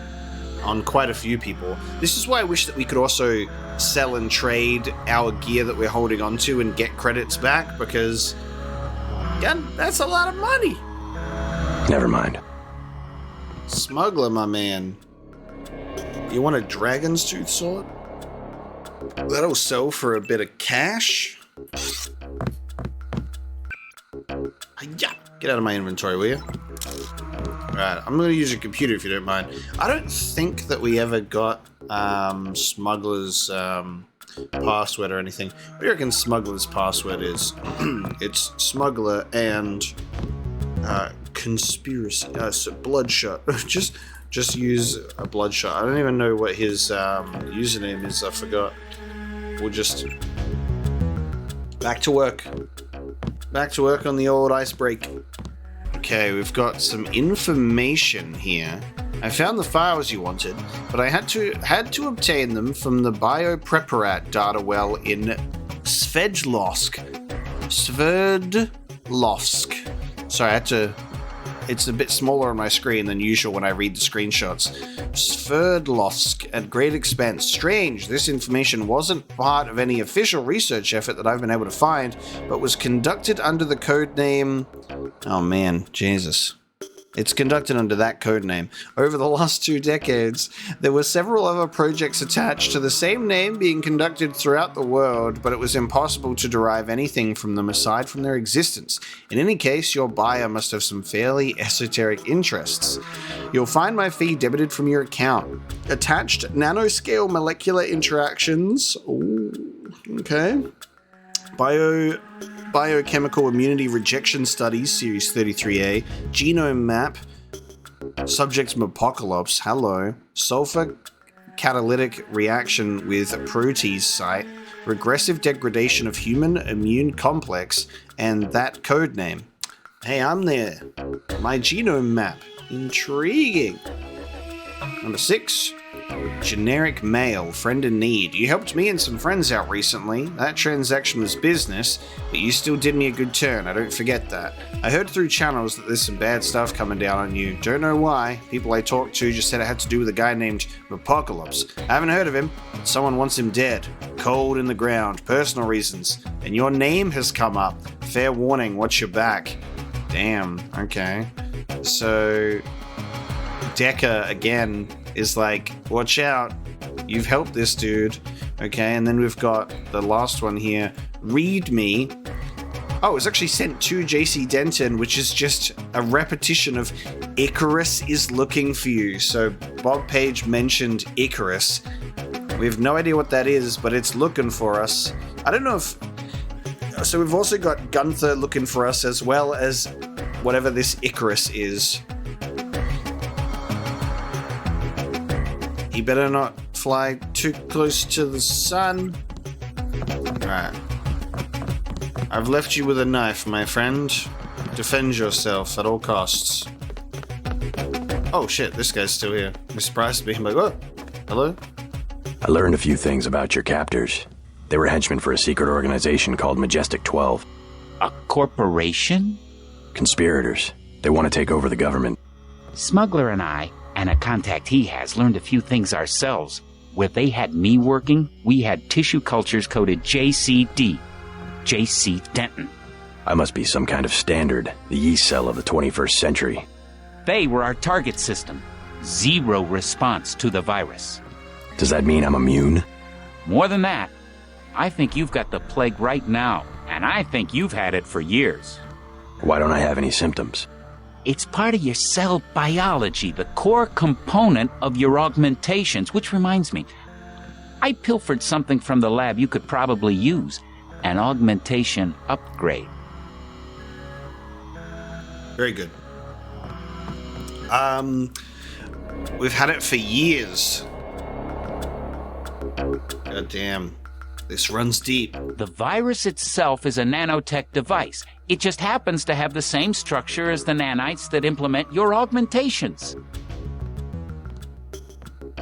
on quite a few people. This is why I wish that we could also sell and trade our gear that we're holding onto and get credits back, because God, that's a lot of money.
Never mind.
Smuggler, my man. You want a dragon's tooth sword? That'll sell for a bit of cash. Yeah. Get out of my inventory, will you? Alright, I'm going to use your computer if you don't mind. I don't think that we ever got Smuggler's password or anything. What do you reckon Smuggler's password is? It's Smuggler and conspiracy. So Bloodshot. just use a Bloodshot. I don't even know what his username is. I forgot. We'll just back to work. Back to work on the old ice break. Okay, we've got some information here. I found the files you wanted, but I had to obtain them from the biopreparat data well in Sverdlovsk. Sorry, I had to... It's a bit smaller on my screen than usual when I read the screenshots. Sverdlovsk at great expense. Strange, this information wasn't part of any official research effort that I've been able to find, but was conducted under the code name... Oh man, Jesus. It's conducted under that code name. Over the last 2 decades, there were several other projects attached to the same name being conducted throughout the world, but it was impossible to derive anything from them aside from their existence. In any case, your buyer must have some fairly esoteric interests. You'll find my fee debited from your account. Attached, nanoscale molecular interactions. Ooh, okay. Biochemical Immunity Rejection Studies, Series 33A, Genome Map, Subject Apocalypse, hello, Sulfur Catalytic Reaction with Protease Site, Regressive Degradation of Human Immune Complex, and that code name. Hey, I'm there. My genome map. Intriguing. Number 6. Generic mail, friend in need. You helped me and some friends out recently. That transaction was business, but you still did me a good turn. I don't forget that. I heard through channels that there's some bad stuff coming down on you. Don't know why. People I talked to just said it had to do with a guy named Apocalypse. I haven't heard of him, but someone wants him dead. Cold in the ground. Personal reasons. And your name has come up. Fair warning, watch your back. Damn, okay. So... Decker, again, is like, watch out, you've helped this dude. Okay, and then we've got the last one here, read me. Oh, it's actually sent to JC Denton, which is just a repetition of Icarus is looking for you. So Bob Page mentioned Icarus. We have no idea what that is, but it's looking for us. I don't know if... So we've also got Gunther looking for us, as well as whatever this Icarus is. He better not fly too close to the sun. Alright. I've left you with a knife, my friend. Defend yourself at all costs. Oh shit, this guy's still here. He surprised me. I'm like, oh, hello?
I learned a few things about your captors. They were henchmen for a secret organization called Majestic 12.
A corporation?
Conspirators. They want to take over the government.
Smuggler and I, and a contact he has, learned a few things ourselves. Where they had me working, we had tissue cultures coded JCD. J.C. Denton.
I must be some kind of standard, the yeast cell of the 21st century.
They were our target system. Zero response to the virus.
Does that mean I'm immune?
More than that. I think you've got the plague right now, and I think you've had it for years.
Why don't I have any symptoms?
It's part of your cell biology, the core component of your augmentations, which reminds me, I pilfered something from the lab you could probably use. An augmentation upgrade.
Very good. We've had it for years. God damn. This runs deep.
The virus itself is a nanotech device. It just happens to have the same structure as the nanites that implement your augmentations.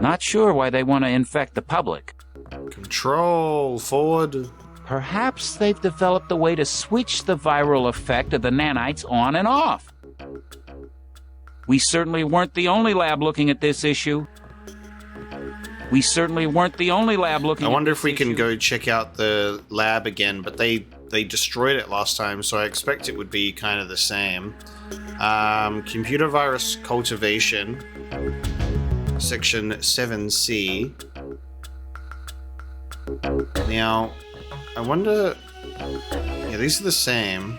Not sure why they want to infect the public.
Control, forward.
Perhaps they've developed a way to switch the viral effect of the nanites on and off. We certainly weren't the only lab looking at this issue. We certainly weren't the only lab looking.
I wonder if we can go check out the lab again, but they destroyed it last time, so I expect it would be kind of the same. Computer virus cultivation, section 7C. Now, I wonder... Yeah, these are the same.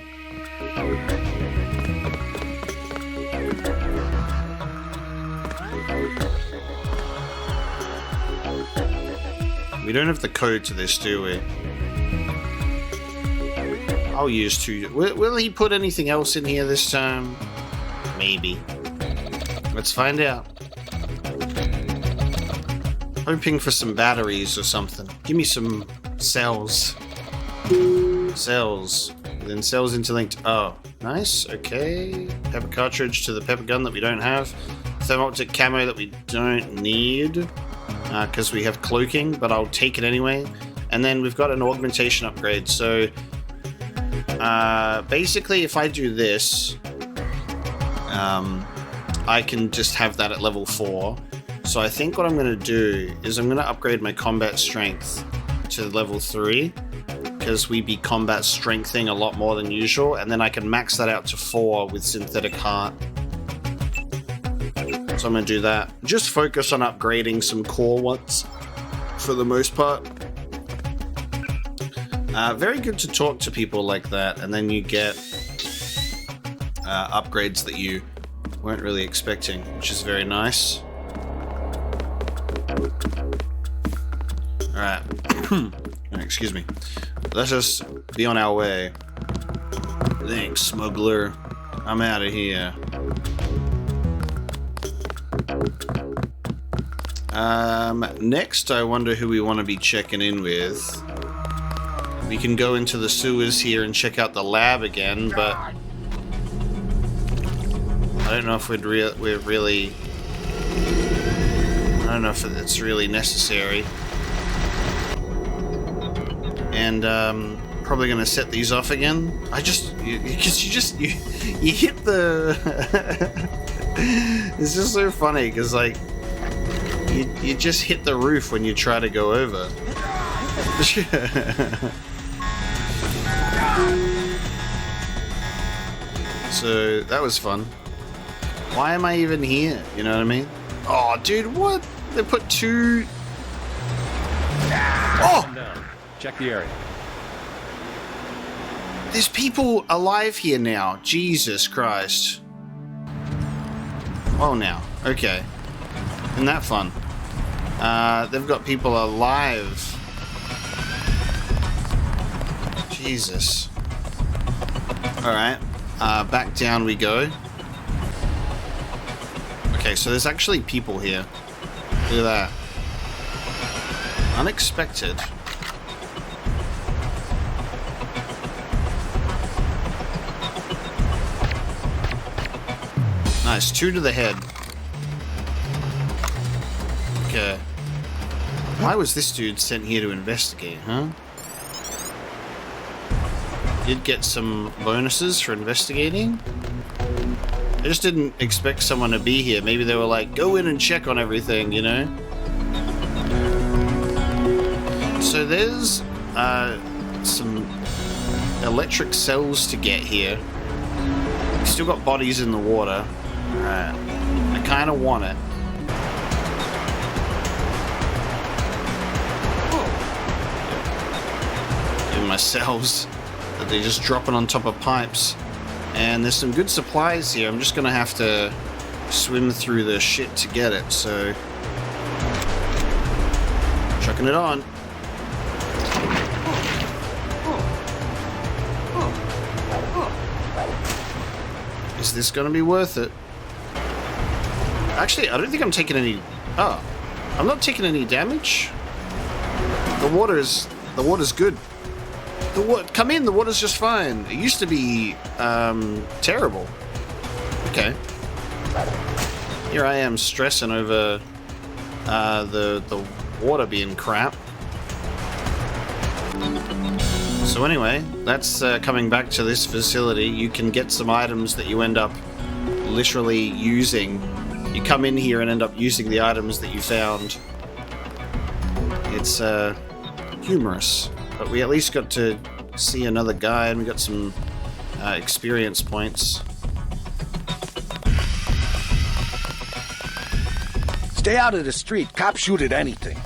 We don't have the code to this, do we? I'll use 2. Will he put anything else in here this time? Maybe. Let's find out. Hoping for some batteries or something. Give me some cells. Cells. Then cells interlinked. Oh, nice. Okay. Pepper cartridge to the pepper gun that we don't have. Thermoptic camo that we don't need. Because we have cloaking, but I'll take it anyway. And then we've got an augmentation upgrade. So basically, if I do this, I can just have that at level 4. So I think what I'm going to do is I'm going to upgrade my combat strength to level 3, because we be combat strengthing a lot more than usual, and then I can max that out to 4 with synthetic heart. So I'm going to do that. Just focus on upgrading some core ones for the most part. Very good to talk to people like that, and then you get upgrades that you weren't really expecting, which is very nice. Alright. Excuse me. Let us be on our way. Thanks, smuggler. I'm out of here. Next, I wonder who we want to be checking in with. We can go into the sewers here and check out the lab again, but I don't know if we're really... I don't know if it's really necessary. And probably gonna set these off again. You hit the. It's just so funny because like you just hit the roof when you try to go over. So that was fun. Why am I even here? You know what I mean? Oh, dude, what? They put 2. Oh!
Check the area.
There's people alive here now. Jesus Christ. Oh, now. Okay. Isn't that fun? They've got people alive. Jesus. Alright. Back down we go. Okay, so there's actually people here. Look at that. Unexpected. Nice, 2 to the head. Okay. Why was this dude sent here to investigate, huh? Did get some bonuses for investigating. I just didn't expect someone to be here. Maybe they were like, go in and check on everything, you know? So there's some electric cells to get here. Still got bodies in the water. Alright. I kind of want it. Give my cells that they're just dropping on top of pipes. And there's some good supplies here. I'm just going to have to swim through the shit to get it, so... Chucking it on. Is this going to be worth it? Actually, I don't think I'm taking any... Oh. I'm not taking any damage? The water's good. Come in, the water's just fine. It used to be, terrible. Okay. Here I am stressing over, the water being crap. So anyway, that's coming back to this facility. You can get some items that you end up literally using. You come in here and end up using the items that you found. It's humorous, but we at least got to see another guy, and we got some experience points.
Stay out of the street. Cops shoot at anything.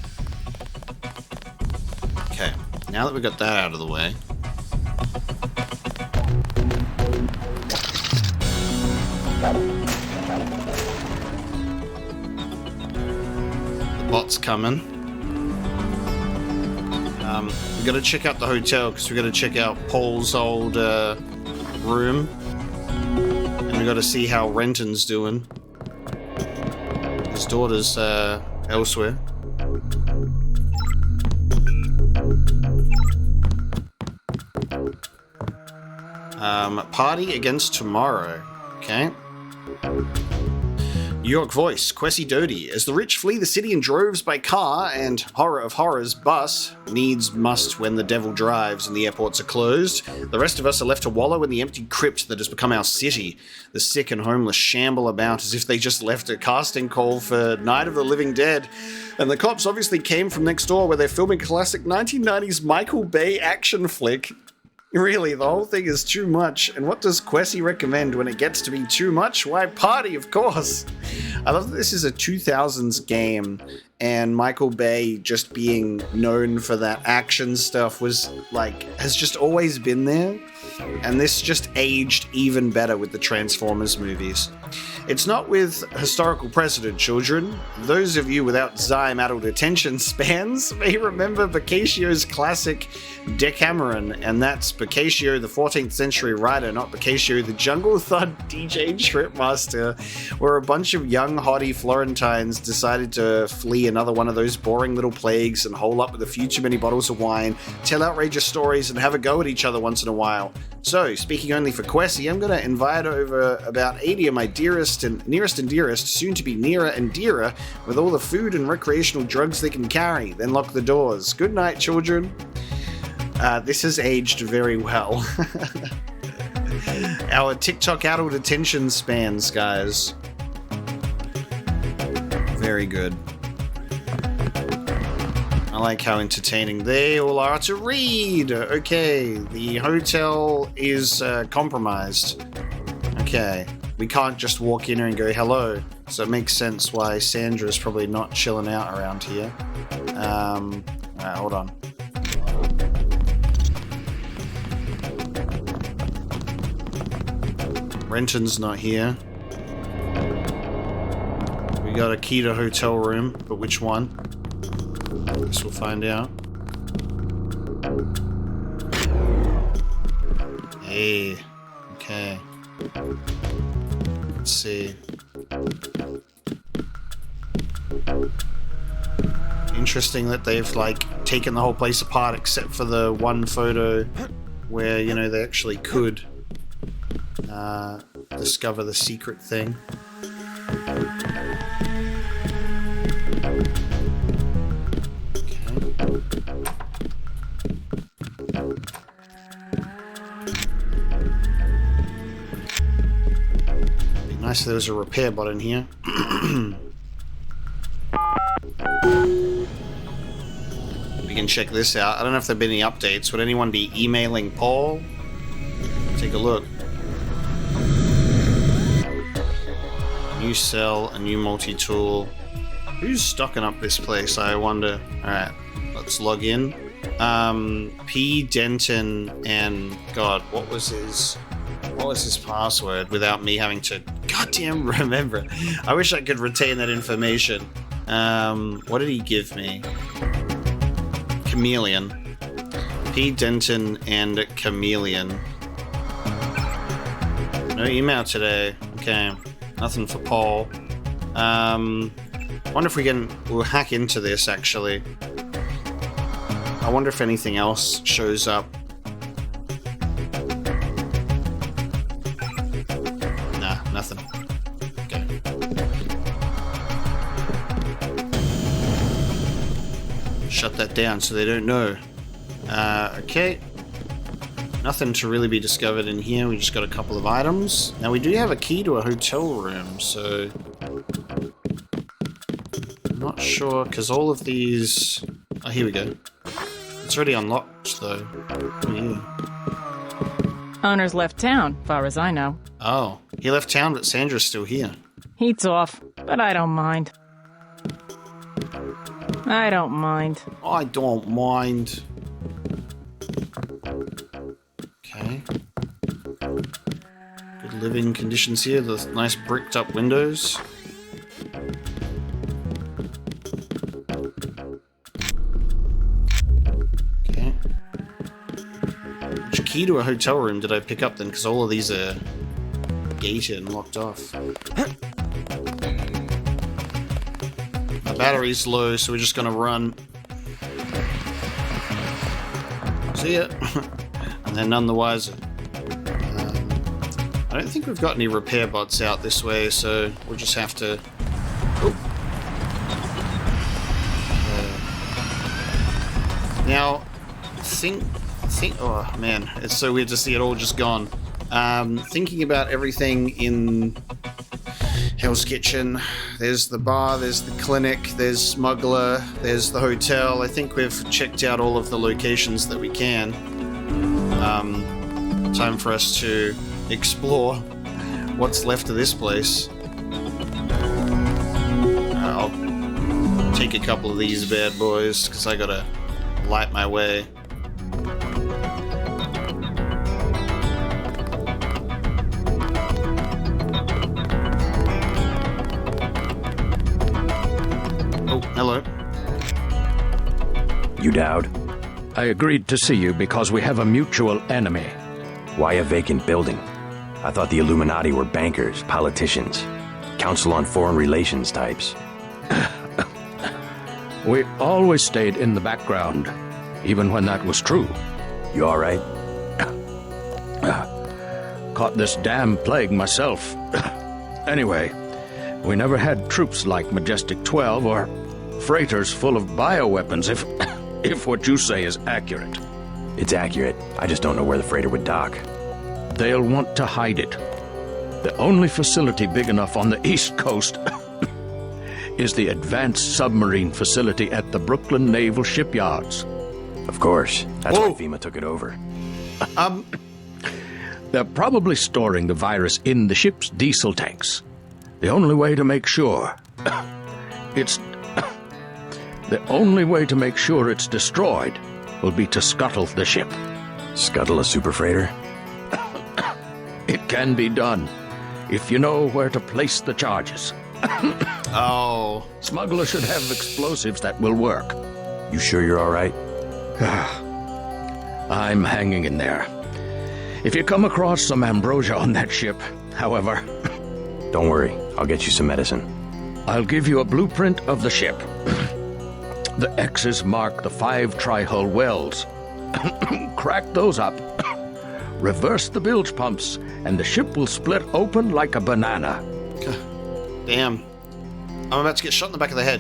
Okay, now that we got that out of the way. The bot's coming. We gotta check out the hotel because we gotta check out Paul's old room. And we gotta see how Renton's doing. His daughter's elsewhere. Party against tomorrow. Okay. New York Voice, Kwesi Dodi. As the rich flee the city in droves by car and, horror of horrors, bus, needs must when the devil drives and the airports are closed, the rest of us are left to wallow in the empty crypt that has become our city. The sick and homeless shamble about as if they just left a casting call for Night of the Living Dead. And the cops obviously came from next door where they're filming a classic 1990s Michael Bay action flick. Really, the whole thing is too much. And what does Kwesi recommend when it gets to be too much? Why, party, of course. I love that this is a 2000s game, and Michael Bay just being known for that action stuff was like, has just always been there. And this just aged even better with the Transformers movies. It's not with historical precedent, children. Those of you without Zyme adult attention spans may remember Boccaccio's classic Decameron, and that's Boccaccio, the 14th century writer, not Boccaccio, the jungle thud DJ tripmaster, where a bunch of young haughty Florentines decided to flee another one of those boring little plagues and hole up with a few too many bottles of wine, tell outrageous stories, and have a go at each other once in a while. So, speaking only for Kwesi, I'm going to invite over about 80 of my nearest and dearest, soon to be nearer and dearer, with all the food and recreational drugs they can carry, then lock the doors. Good night, children. This has aged very well. Our TikTok adult attention spans, guys. Very good. I like how entertaining they all are to read. Okay, the hotel is compromised. Okay, we can't just walk in here and go hello. So it makes sense why Sandra's probably not chilling out around here. Alright, hold on. Renton's not here. We got a key to hotel room, but which one? I guess we'll find out. Hey, okay. Let's see. Interesting that they've like taken the whole place apart except for the one photo where, you know, they actually could discover the secret thing. Nice, there was a repair bot in here. We can check this out. I don't know if there have been any updates. Would anyone be emailing Paul? Take a look. New cell, a new multi-tool. Who's stocking up this place, I wonder? Alright, let's log in. P. Denton and... God, what was his password without me having to goddamn remember it? I wish I could retain that information. What did he give me? Chameleon. P. Denton and Chameleon. No email today. Okay. Nothing for Paul. Wonder if we'll hack into this actually. I wonder if anything else shows up. Nah, nothing. Okay. Shut that down so they don't know. Okay. Nothing to really be discovered in here. We just got a couple of items. Now we do have a key to a hotel room, so... I'm not sure, because all of these Oh, here we go. It's already unlocked, though. Yeah.
Owner's left town, far as I know.
Oh, he left town, but Sandra's still here.
Heat's off, but I don't mind. I don't mind.
I don't mind. Okay. Good living conditions here. The nice bricked up windows. Okay. Which key to a hotel room did I pick up then? Because all of these are gated and locked off. My battery's low, so we're just gonna run. See ya. And they're none the wiser. I don't think we've got any repair bots out this way, so we'll just have to... Now, oh man, it's so weird to see it all just gone. Thinking about everything in Hell's Kitchen, there's the bar, there's the clinic, there's Smuggler, there's the hotel. I think we've checked out all of the locations that we can. Time for us to explore what's left of this place. I'll take a couple of these bad boys, because I gotta light my way. Oh, hello.
You Dowd?
I agreed to see you because we have a mutual enemy.
Why a vacant building? I thought the Illuminati were bankers, politicians, Council on Foreign Relations types.
We always stayed in the background, even when that was true.
You all right?
Caught this damn plague myself. Anyway, we never had troops like Majestic 12 or freighters full of bioweapons, if what you say is accurate.
It's accurate. I just don't know where the freighter would dock.
They'll want to hide it. The only facility big enough on the East Coast is the Advanced Submarine Facility at the Brooklyn Naval Shipyards.
Of course. That's why FEMA took it over.
They're probably storing the virus in the ship's diesel tanks. The only way to make sure it's destroyed will be to scuttle the ship.
Scuttle a super freighter?
It can be done, if you know where to place the charges.
Oh.
Smuggler should have explosives that will work.
You sure you're all right?
I'm hanging in there. If you come across some ambrosia on that ship, however...
Don't worry, I'll get you some medicine.
I'll give you a blueprint of the ship. The X's mark the 5 tri-hull wells. Crack those up. Reverse the bilge pumps, and the ship will split open like a banana.
Damn. I'm about to get shot in the back of the head.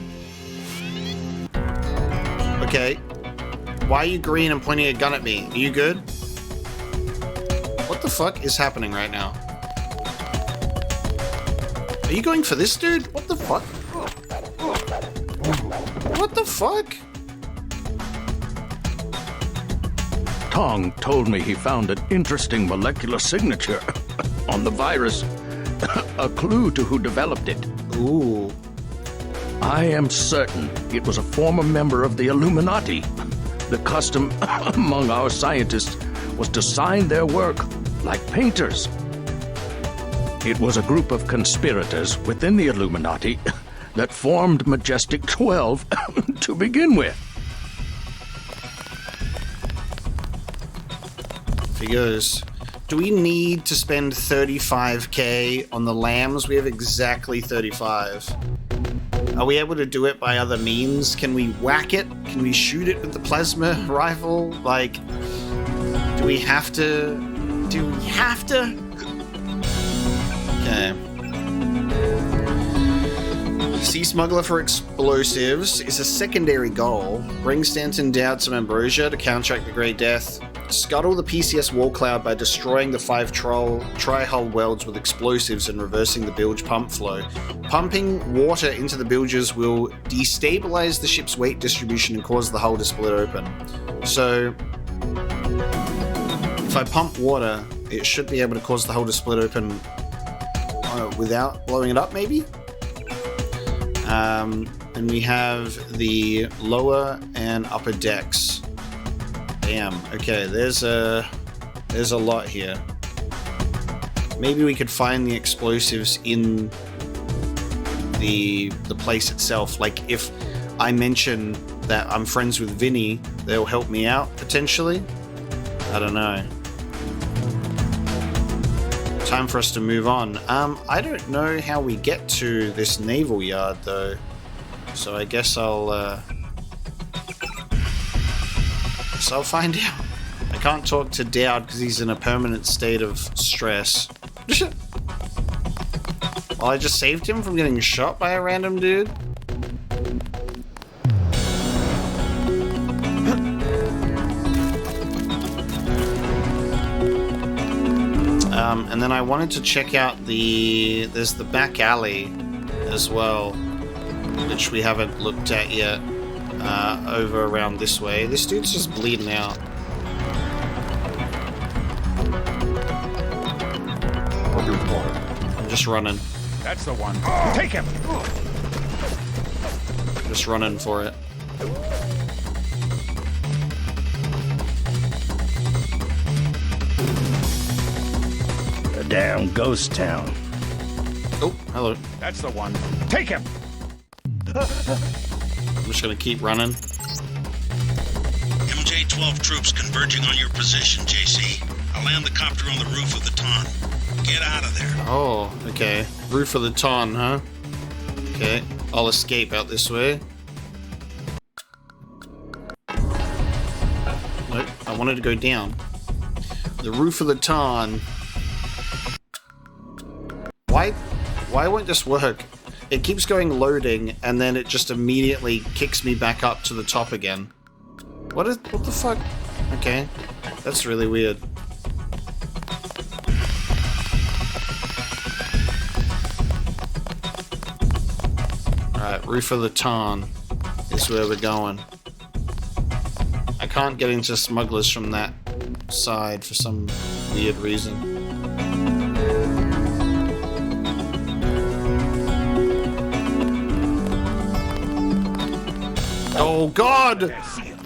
Okay. Why are you green and pointing a gun at me? Are you good? What the fuck is happening right now? Are you going for this dude? What the fuck? What the fuck?
Tong told me he found an interesting molecular signature on the virus. A clue to who developed it.
Ooh.
I am certain it was a former member of the Illuminati. The custom among our scientists was to sign their work like painters. It was a group of conspirators within the Illuminati that formed Majestic 12 to begin with.
Figures. Do we need to spend 35k on the lambs? We have exactly 35. Are we able to do it by other means? Can we whack it? Can we shoot it with the plasma rifle? Like, do we have to? Okay. Sea smuggler for explosives is a secondary goal. Bring Stanton down some ambrosia to counteract the Grey Death. Scuttle the PCS wall cloud by destroying the 5 tri-hull welds with explosives and reversing the bilge pump flow. Pumping water into the bilges will destabilize the ship's weight distribution and cause the hull to split open. So, if I pump water, it should be able to cause the hull to split open without blowing it up, maybe? And we have the lower and upper decks. Damn. Okay, there's a lot here. Maybe we could find the explosives in the place itself. Like if I mention that I'm friends with Vinny, they'll help me out potentially. I don't know. Time for us to move on. I don't know how we get to this naval yard though, so I guess I'll find out. I can't talk to Dowd because he's in a permanent state of stress. Well, I just saved him from getting shot by a random dude. And then I wanted to check out there's the back alley as well, which we haven't looked at yet, over around this way. This dude's just bleeding out. I'm just running.
That's the one. Take him!
Just running for it.
Damn ghost town.
Oh, hello.
That's the one. Take him!
I'm just gonna keep running.
MJ-12 troops converging on your position, JC. I'll land the copter on the roof of the Ton. Get out of there.
Oh, okay. Roof of the Ton, huh? Okay, I'll escape out this way. Nope, I wanted to go down. The roof of the Ton. Why won't this work? It keeps going loading, and then it just immediately kicks me back up to the top again. What the fuck? Okay, that's really weird. Alright, roof of the Tarn is where we're going. I can't get into smugglers from that side for some weird reason. Oh god!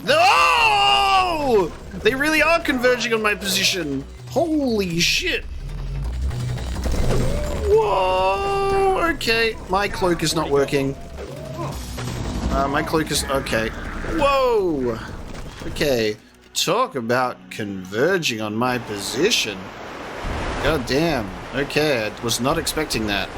No! They really are converging on my position. Holy shit. Whoa! Okay, my cloak is not working. My cloak is... okay. Whoa! Okay, talk about converging on my position. God damn. Okay, I was not expecting that.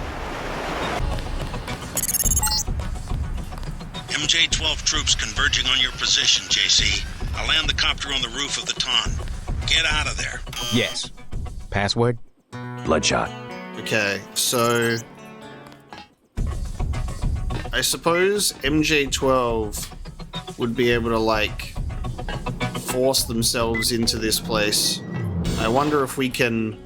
MJ-12 troops converging on your position, JC. I'll land the copter on the roof of the Ton. Get out of there.
Yes. Password?
Bloodshot.
Okay, so... I suppose MJ-12 would be able to, like, force themselves into this place. I wonder if we can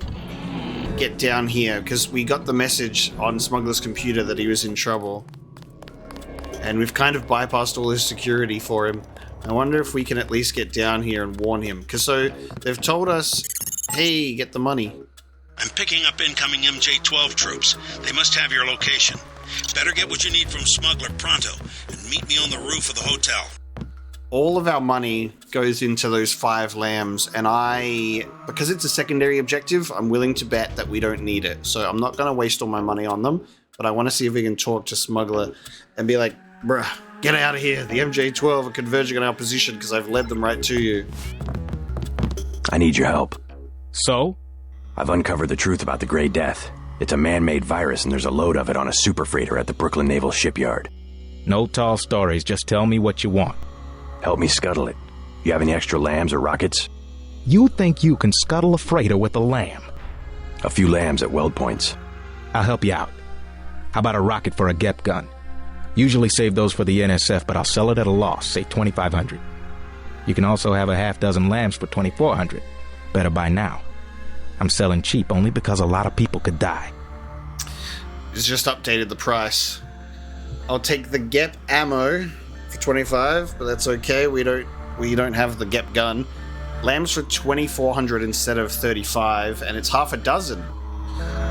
get down here, because we got the message on Smuggler's computer that he was in trouble. And we've kind of bypassed all his security for him. I wonder if we can at least get down here and warn him. Because so, they've told us, hey, get the money.
I'm picking up incoming MJ-12 troops. They must have your location. Better get what you need from Smuggler pronto, and meet me on the roof of the hotel.
All of our money goes into those 5 lambs, and because it's a secondary objective, I'm willing to bet that we don't need it. So I'm not going to waste all my money on them, but I want to see if we can talk to Smuggler and be like, bruh, get out of here. The MJ-12 are converging on our position because I've led them right to you.
I need your help.
So?
I've uncovered the truth about the Grey Death. It's a man-made virus, and there's a load of it on a super freighter at the Brooklyn Naval Shipyard.
No tall stories, just tell me what you want.
Help me scuttle it. You have any extra lambs or rockets?
You think you can scuttle a freighter with a lamb?
A few lambs at weld points.
I'll help you out. How about a rocket for a GEP gun? Usually save those for the NSF, but I'll sell it at a loss, say 2,500. You can also have a half dozen lambs for 2,400. Better buy now. I'm selling cheap only because a lot of people could die.
It's just updated the price. I'll take the Gep ammo for 25, but that's okay. We don't have the Gep gun. Lambs for 2,400 instead of 35, and it's half a dozen.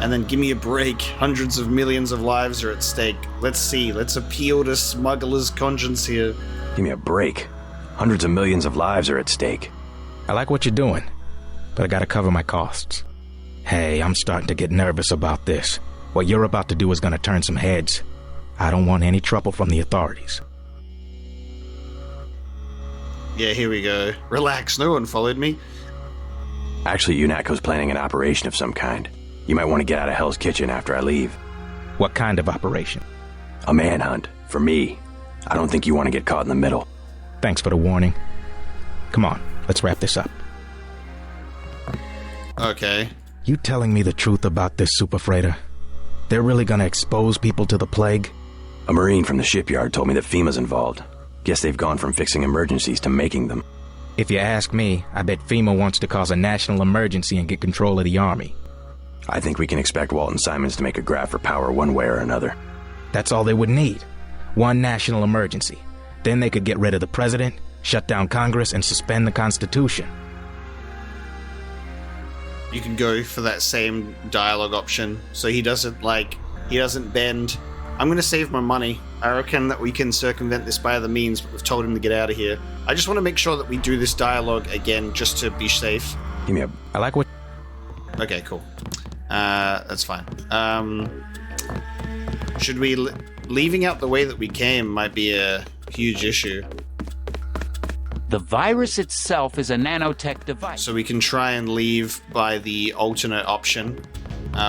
And then give me a break. Hundreds of millions of lives are at stake. Let's see. Let's appeal to smuggler's conscience here.
Give me a break. Hundreds of millions of lives are at stake.
I like what you're doing, but I gotta cover my costs. Hey, I'm starting to get nervous about this. What you're about to do is gonna turn some heads. I don't want any trouble from the authorities.
Yeah, here we go. Relax, no one followed me.
Actually, UNATCO's planning an operation of some kind. You might want to get out of Hell's Kitchen after I leave.
What kind of operation?
A manhunt. For me. I don't think you want to get caught in the middle.
Thanks for the warning. Come on, let's wrap this up.
Okay.
You telling me the truth about this super freighter? They're really gonna expose people to the plague?
A Marine from the shipyard told me that FEMA's involved. Guess they've gone from fixing emergencies to making them.
If you ask me, I bet FEMA wants to cause a national emergency and get control of the army.
I think we can expect Walton Simons to make a grab for power one way or another.
That's all they would need. One national emergency. Then they could get rid of the president, shut down Congress, and suspend the Constitution.
You can go for that same dialogue option, so he doesn't bend. I'm gonna save my money. I reckon that we can circumvent this by other means, but we've told him to get out of here. I just want to make sure that we do this dialogue again, just to be safe.
Give me a...
I like what...
Okay, cool. That's fine. Should we... Leaving out the way that we came might be a huge issue.
The virus itself is a nanotech device.
So we can try and leave by the alternate option,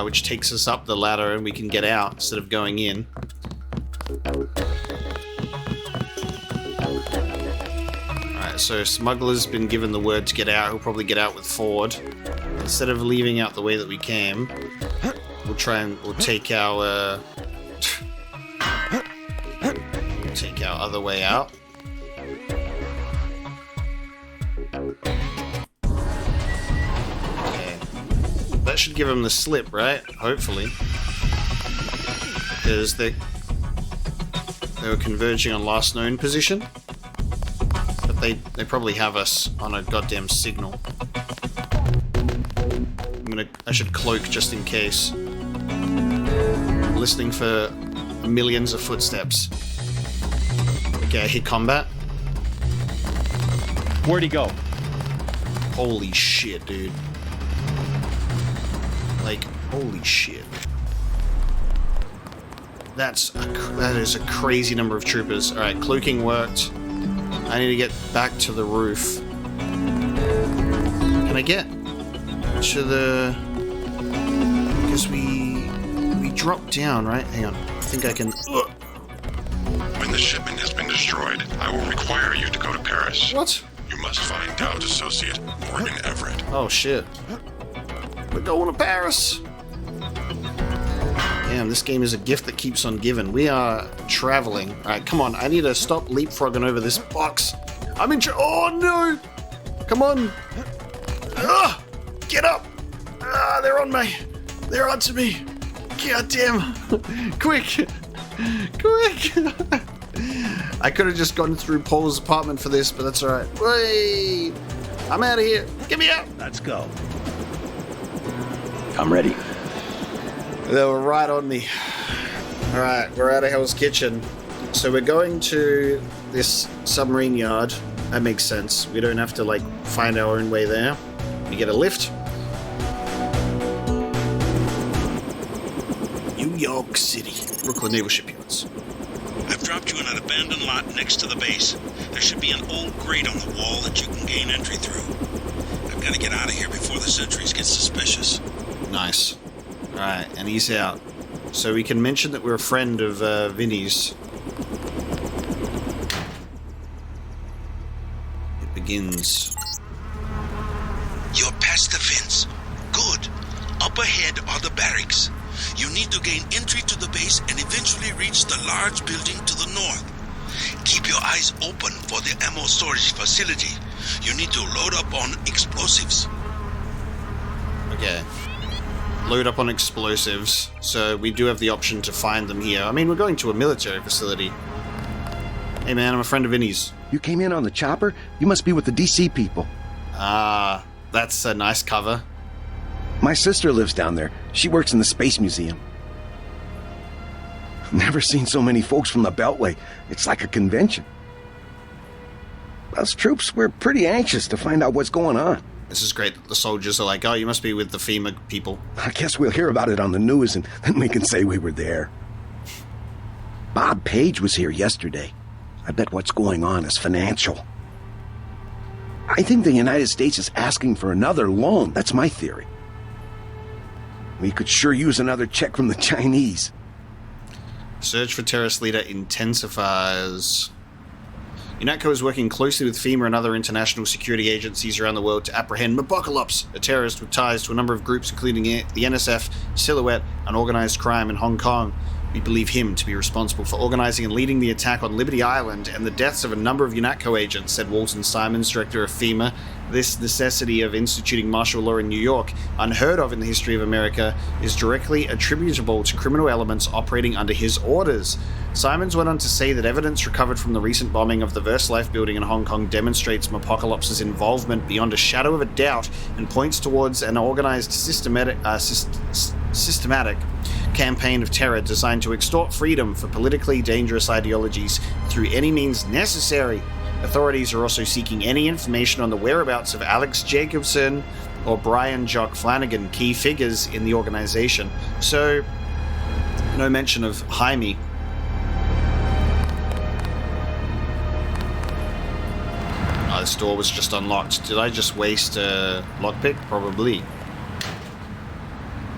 which takes us up the ladder and we can get out instead of going in. Alright, so Smuggler's been given the word to get out. He'll probably get out with Ford. Instead of leaving out the way that we came, we'll take our take our other way out. Okay. That should give him the slip, right? Hopefully. Because they were converging on last known position. But they probably have us on a goddamn signal. I should cloak just in case. Listening for millions of footsteps. Okay, I hit combat.
Where'd he go?
Holy shit, dude. Like, holy shit. That is a crazy number of troopers. Alright, cloaking worked. I need to get back to the roof. Can I get to the... Because we dropped down, right? Hang on. I think I can... Ugh.
When the shipment has been destroyed, I will require you to go to Paris.
What?
You must find Dowd's associate, Morgan Everett.
Oh, shit. We're going to Paris! Damn, this game is a gift that keeps on giving. We are traveling. Alright, come on. I need to stop leapfrogging over this box. I'm in oh, no! Come on! Ah! Get up! Ah, they're on me! They're onto me! God damn! Quick! Quick! I could have just gone through Paul's apartment for this, but that's alright. Wait! I'm out of here! Get me out!
Let's go.
I'm ready.
They were right on me. Alright, we're out of Hell's Kitchen. So we're going to this submarine yard. That makes sense. We don't have to, like, find our own way there. We get a lift. New York City. Brooklyn Naval Shipyards.
I've dropped you in an abandoned lot next to the base. There should be an old grate on the wall that you can gain entry through. I've got to get out of here before the sentries get suspicious.
Nice. Alright, and he's out. So we can mention that we're a friend of Vinny's. It begins.
You're past the fence. Good. Up ahead are the barracks. You need to gain entry to the base and eventually reach the large building to the north. Keep your eyes open for the ammo storage facility. You need to load up on explosives.
Okay. Load up on explosives. So we do have the option to find them here. I mean, we're going to a military facility. Hey man, I'm a friend of Vinny's.
You came in on the chopper? You must be with the DC people.
Ah, that's a nice cover.
My sister lives down there. She works in the Space Museum. Never seen so many folks from the Beltway. It's like a convention. Us troops, we're pretty anxious to find out what's going on.
This is great. The soldiers are like, oh, you must be with the FEMA people.
I guess we'll hear about it on the news and then we can say we were there. Bob Page was here yesterday. I bet what's going on is financial. I think the United States is asking for another loan. That's my theory. We could sure use another check from the Chinese.
Search for terrorist leader intensifies. UNATCO is working closely with FEMA and other international security agencies around the world to apprehend Mapocalypse, a terrorist with ties to a number of groups including the NSF, Silhouette, and organized crime in Hong Kong. We believe him to be responsible for organizing and leading the attack on Liberty Island and the deaths of a number of UNATCO agents, said Walton Simons, director of FEMA. This necessity of instituting martial law in New York, unheard of in the history of America, is directly attributable to criminal elements operating under his orders. Simons went on to say that evidence recovered from the recent bombing of the VersaLife building in Hong Kong demonstrates Mapocalypse's involvement beyond a shadow of a doubt and points towards an organized systematic campaign of terror designed to extort freedom for politically dangerous ideologies through any means necessary. Authorities are also seeking any information on the whereabouts of Alex Jacobson or Brian Jock Flanagan, key figures in the organization. So, no mention of Jaime. Oh, this door was just unlocked. Did I just waste a lockpick? Probably.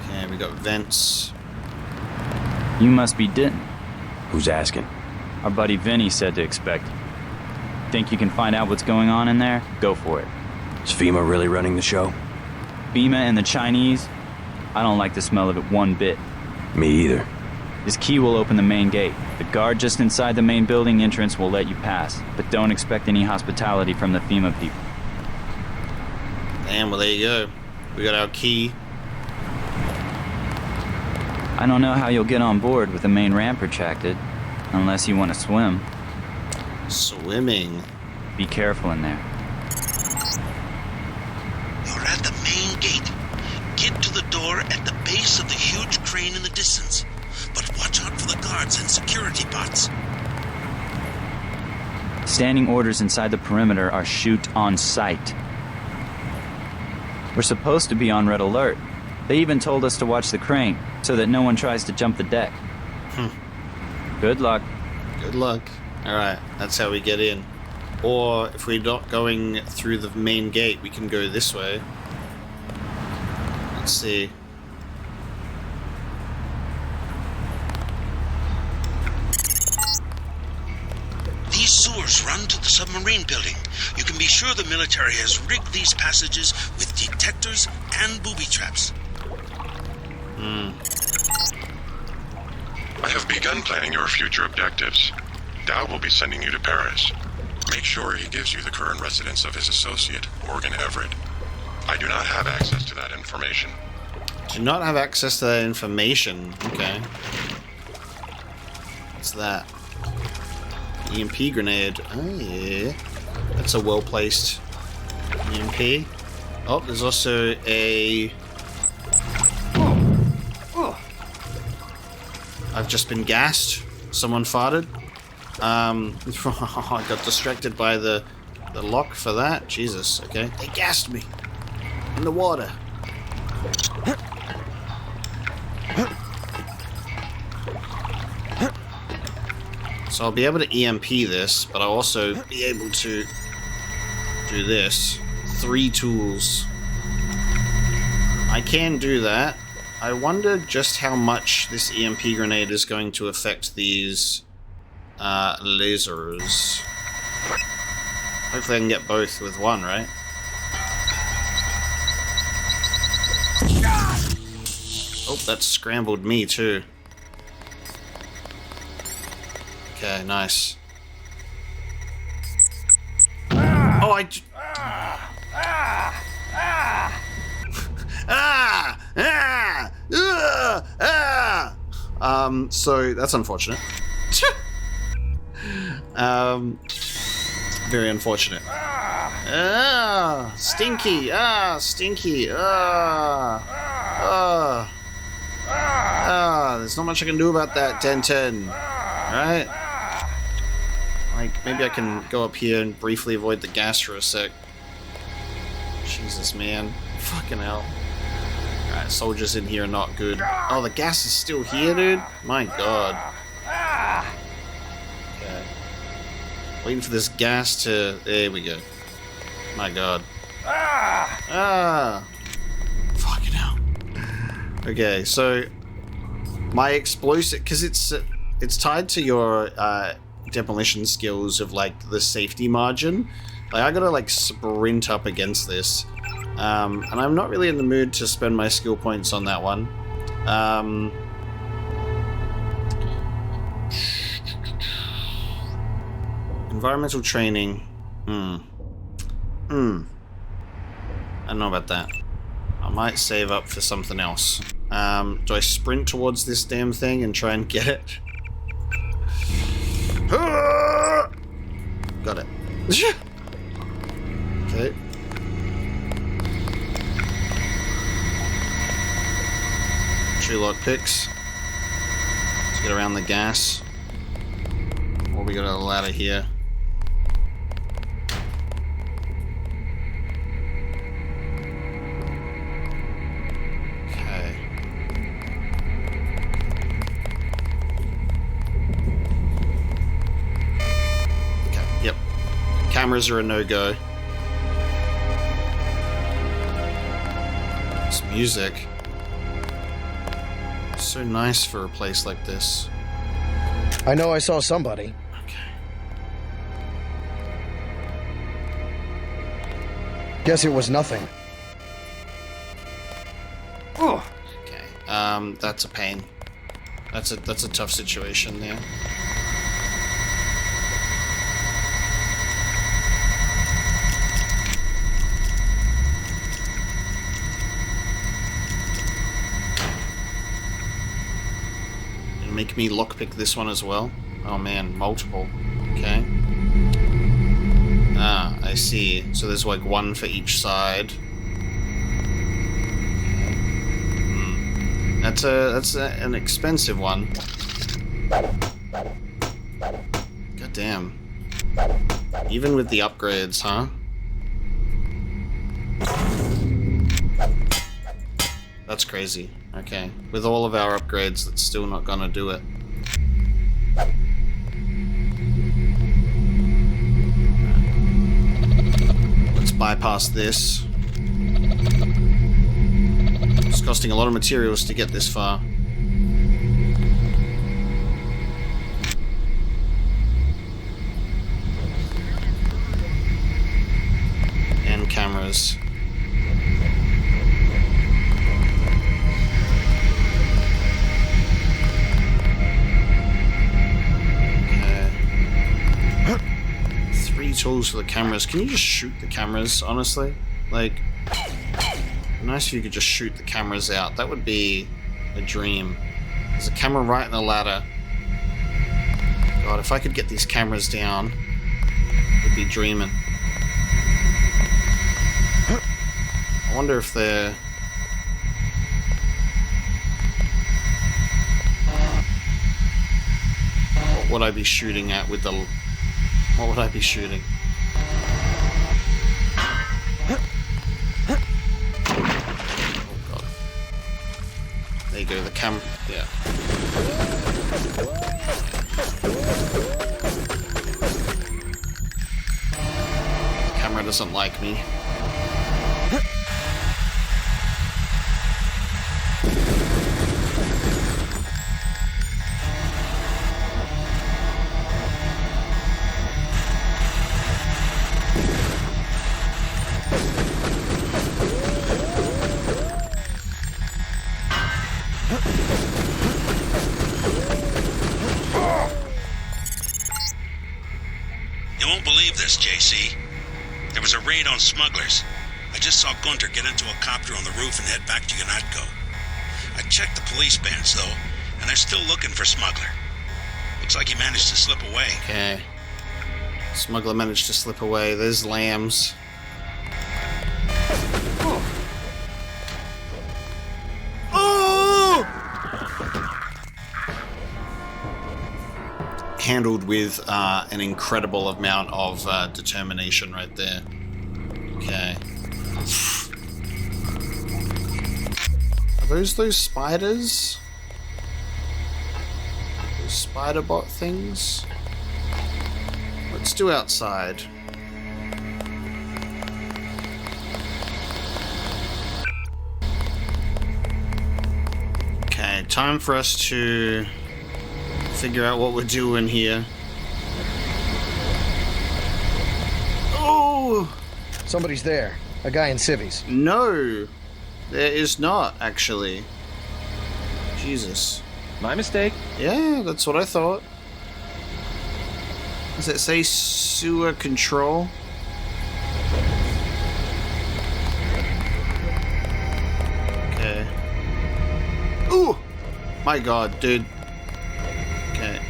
Okay, we got vents.
You must be Denton.
Who's asking?
Our buddy Vinny said to expect. Think you can find out what's going on in there? Go for it.
Is FEMA really running the show?
FEMA and the Chinese? I don't like the smell of it one bit.
Me either.
This key will open the main gate. The guard just inside the main building entrance will let you pass, but don't expect any hospitality from the FEMA people.
Damn, well there you go. We got our key.
I don't know how you'll get on board with the main ramp retracted, unless you want to swim.
Swimming.
Be careful in there.
You're at the main gate. Get to the door at the base of the huge crane in the distance. But watch out for the guards and security bots.
Standing orders inside the perimeter are shoot on sight. We're supposed to be on red alert. They even told us to watch the crane, so that no one tries to jump the deck. Good luck.
Good luck. Alright, that's how we get in. Or, if we're not going through the main gate, we can go this way. Let's see.
These sewers run to the submarine building. You can be sure the military has rigged these passages with detectors and booby traps.
I have begun planning your future objectives. Dowd will be sending you to Paris. Make sure he gives you the current residence of his associate, Morgan Everett. I do not have access to that information.
Do not have access to that information. Okay. What's that? EMP grenade. Oh, yeah. That's a well-placed EMP. Oh, there's also a... I've just been gassed. Someone farted. I got distracted by the lock for that. Jesus, okay. They gassed me. In the water. So I'll be able to EMP this, but I'll also be able to do this. 3 tools. I can do that. I wonder just how much this EMP grenade is going to affect these lasers. Hopefully I can get both with one, right? Oh. that scrambled me too. Okay, nice. Oh, so that's unfortunate. Very unfortunate. Stinky. Stinky. There's not much I can do about that, 10-10. Right? Like, maybe I can go up here and briefly avoid the gas for a sec. Jesus, man. Fucking hell. Alright, soldiers in here are not good. Oh, the gas is still here, dude? My god. Okay. Waiting for this gas to... There we go. My god. Fucking hell. Okay, so... My explosive... Because it's tied to your demolition skills of, like, the safety margin. Like, I gotta, like, sprint up against this. And I'm not really in the mood to spend my skill points on that one. Environmental training. I don't know about that. I might save up for something else. Do I sprint towards this damn thing and try and get it? Got it. Okay. Two lockpicks. Let's get around the gas. Or we got a ladder here. Okay. Okay, yep. Cameras are a no-go. This music. So nice for a place like this.
I know I saw somebody.
Okay.
Guess it was nothing.
Oh. Okay. That's a pain. That's a tough situation there. Make me lockpick this one as well. Oh man, multiple. Okay. Ah, I see. So there's like one for each side. Okay. That's an expensive one. God damn. Even with the upgrades, huh? That's crazy. Okay. With all of our upgrades, that's still not gonna do it. Let's bypass this. It's costing a lot of materials to get this far. And cameras. Tools for the cameras. Can you just shoot the cameras, honestly? Like, nice if you could just shoot the cameras out. That would be a dream. There's a camera right in the ladder. God, if I could get these cameras down, I'd be dreaming. I wonder if they're... What would I be shooting at with the... What would I be shooting? Oh god. There you go, the camera. Yeah. The camera doesn't like me.
won't believe this, JC. There was a raid on smugglers. I just saw Gunter get into a copter on the roof and head back to Unatco. I checked the police bands, though, and they're still looking for Smuggler. Looks like he managed to slip away.
Okay. Smuggler managed to slip away. There's lambs. Oh! Handled with an incredible amount of determination right there. Okay. Are those spiders? Those spider bot things? Let's do outside. Okay, time for us to figure out what we're doing here. Oh!
Somebody's there. A guy in civvies.
No, there is not, actually. Jesus.
My mistake.
Yeah, that's what I thought. Does it say sewer control? Okay. Ooh! My god, dude. Okay.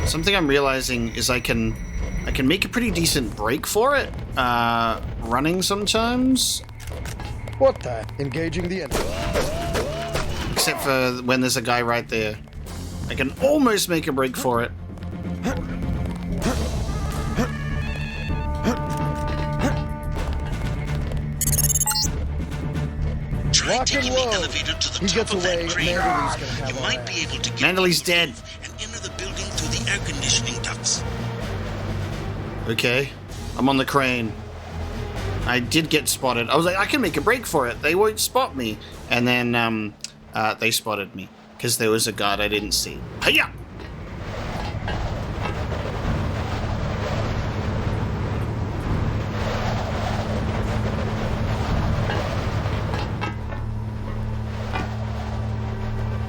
Something I'm realizing is I can make a pretty decent break for it, running sometimes.
What the? Engaging the enemy.
Except for when there's a guy right there. I can almost make a break for it.
Try taking the elevator to the top of that crane. You might be able to get
Mandaley's dead.
And enter the building through the air conditioning ducts.
Okay, I'm on the crane. I did get spotted. I was like, I can make a break for it. They won't spot me. And then they spotted me because there was a guard I didn't see. Hiya!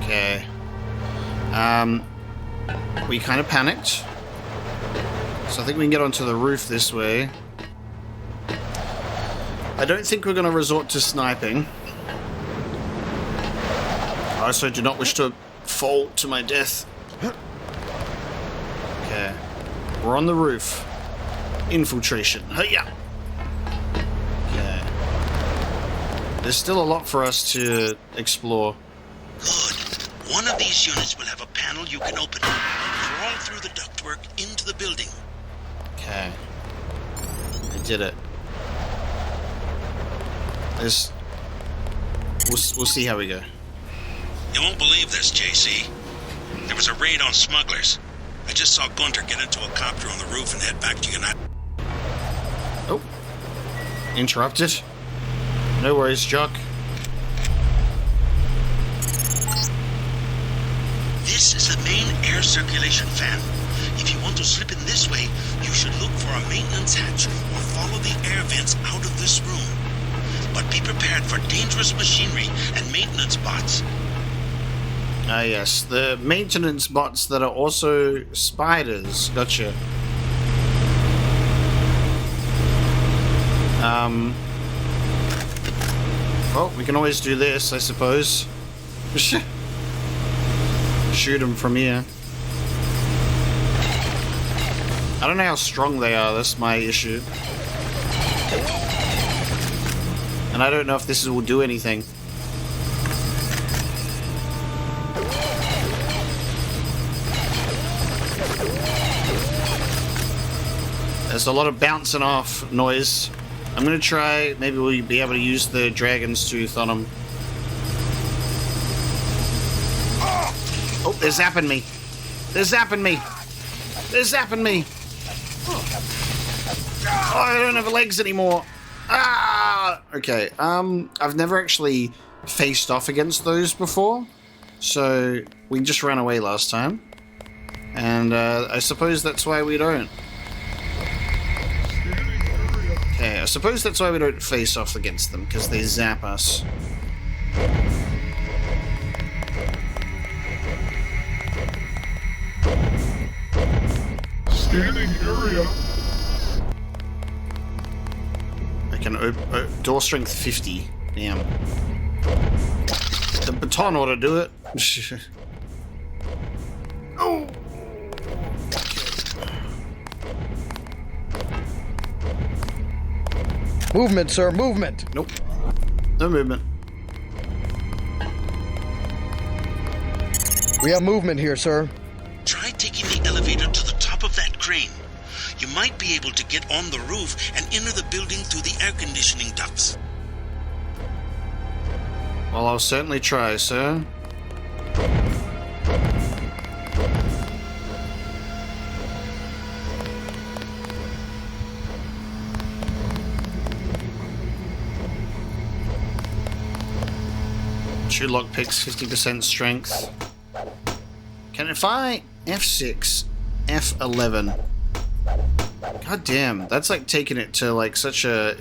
Okay. We kind of panicked. So I think we can get onto the roof this way. I don't think we're going to resort to sniping. I also do not wish to fall to my death. Okay. We're on the roof. Infiltration. Hiya! Okay. There's still a lot for us to explore.
Good. One of these units will have a panel you can open. Crawl through the ductwork into the building.
Okay. I did it. There's... We'll see how we go.
You won't believe this, JC. There was a raid on smugglers. I just saw Gunter get into a copter on the roof and head back to Unatco.
Oh. Interrupted. No worries, Jock.
This is the main air circulation fan. If you want to slip in this way, you should look for a maintenance hatch or follow the air vents out of this room. But be prepared for dangerous machinery and maintenance bots.
Ah, yes. The maintenance bots that are also spiders. Gotcha. Well, we can always do this, I suppose. Shoot them from here. I don't know how strong they are, that's my issue. And I don't know if this will do anything. There's a lot of bouncing off noise. I'm gonna try, maybe we'll be able to use the dragon's tooth on them. Oh, they're zapping me. They're zapping me. They're zapping me. Oh, I don't have legs anymore. Ah! Okay, I've never actually faced off against those before. So, we just ran away last time. And, I suppose that's why we don't. Okay, I suppose that's why we don't face off against them, because they zap us.
Scanning area.
I can door strength 50. Damn. The baton ought to do it. Oh!
Movement, sir, movement.
Nope. No movement.
We have movement here, sir.
Try taking the elevator to the top of that crane. You might be able to get on the roof and enter the building through the air conditioning ducts.
Well, I'll certainly try, sir. Two lockpicks, 50% strength. If I F6, F11. God damn, that's like taking it to like such a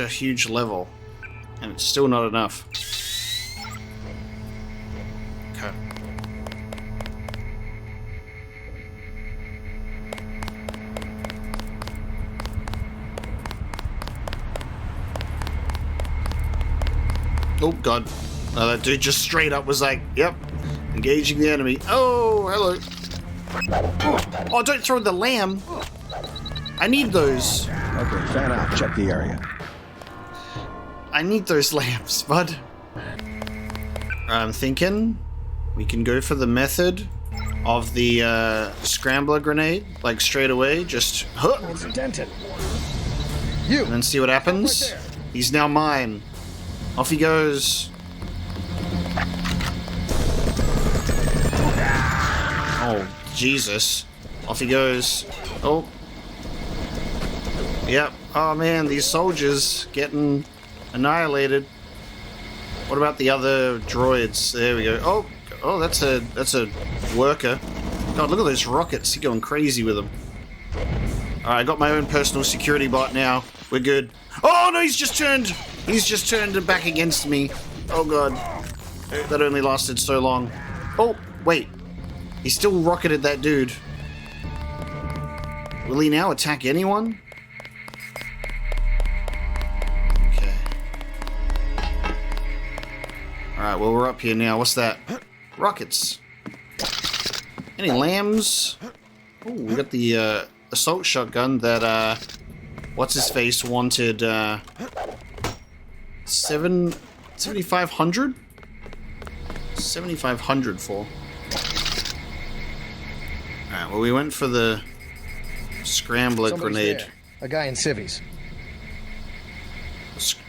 huge level, and it's still not enough. Okay. Oh god. That dude just straight up was like, yep, engaging the enemy. Oh, hello. Oh, don't throw the lamb. I need those.
Okay, fan out. Check the area.
I need those lambs, bud. I'm thinking we can go for the method of the scrambler grenade, like straight away, just huh.
It's dented.
And then see what happens. Right, he's now mine. Off he goes. Oh, Jesus. Off he goes. Oh. Yep. Oh, man, these soldiers getting annihilated. What about the other droids? There we go. Oh, that's a worker. God, look at those rockets. He's going crazy with them. Alright, I got my own personal security bot now. We're good. Oh, no, he's just turned back against me. Oh, God. That only lasted so long. Oh, wait. He still rocketed that dude. Will he now attack anyone? Okay. Alright, well, we're up here now. What's that? Rockets. Any lambs? Oh, we got the assault shotgun that, what's-his-face wanted, 7,500? 7,500 for. Alright, well, we went for the scrambler grenade.
There. A guy in civvies.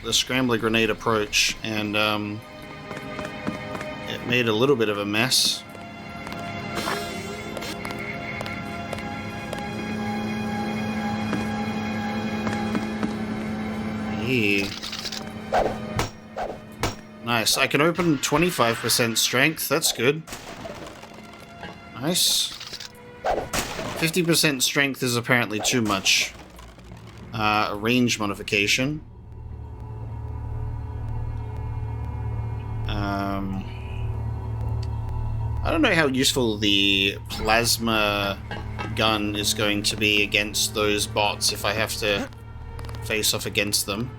The scrambler grenade approach, and it made a little bit of a mess. Yeah. Nice. I can open 25% strength. That's good. Nice. 50% strength is apparently too much. A range modification. I don't know how useful the plasma gun is going to be against those bots if I have to face off against them.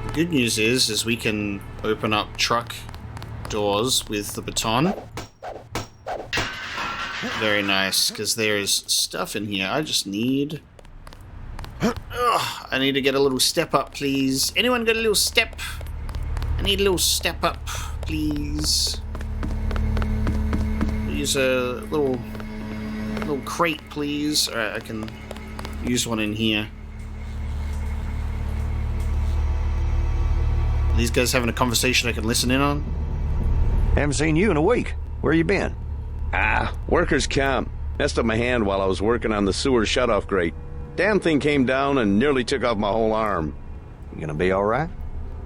The good news is we can open up truck doors with the baton. Very nice, because there's stuff in here. I just need... I need to get a little step up, please. Anyone got a little step? I need a little step up, please. Use a little crate, please. Alright, I can use one in here. Are these guys having a conversation I can listen in on?
Haven't seen you in a week. Where you been?
Workers' camp. Messed up my hand while I was working on the sewer shutoff grate. Damn thing came down and nearly took off my whole arm.
You gonna be alright?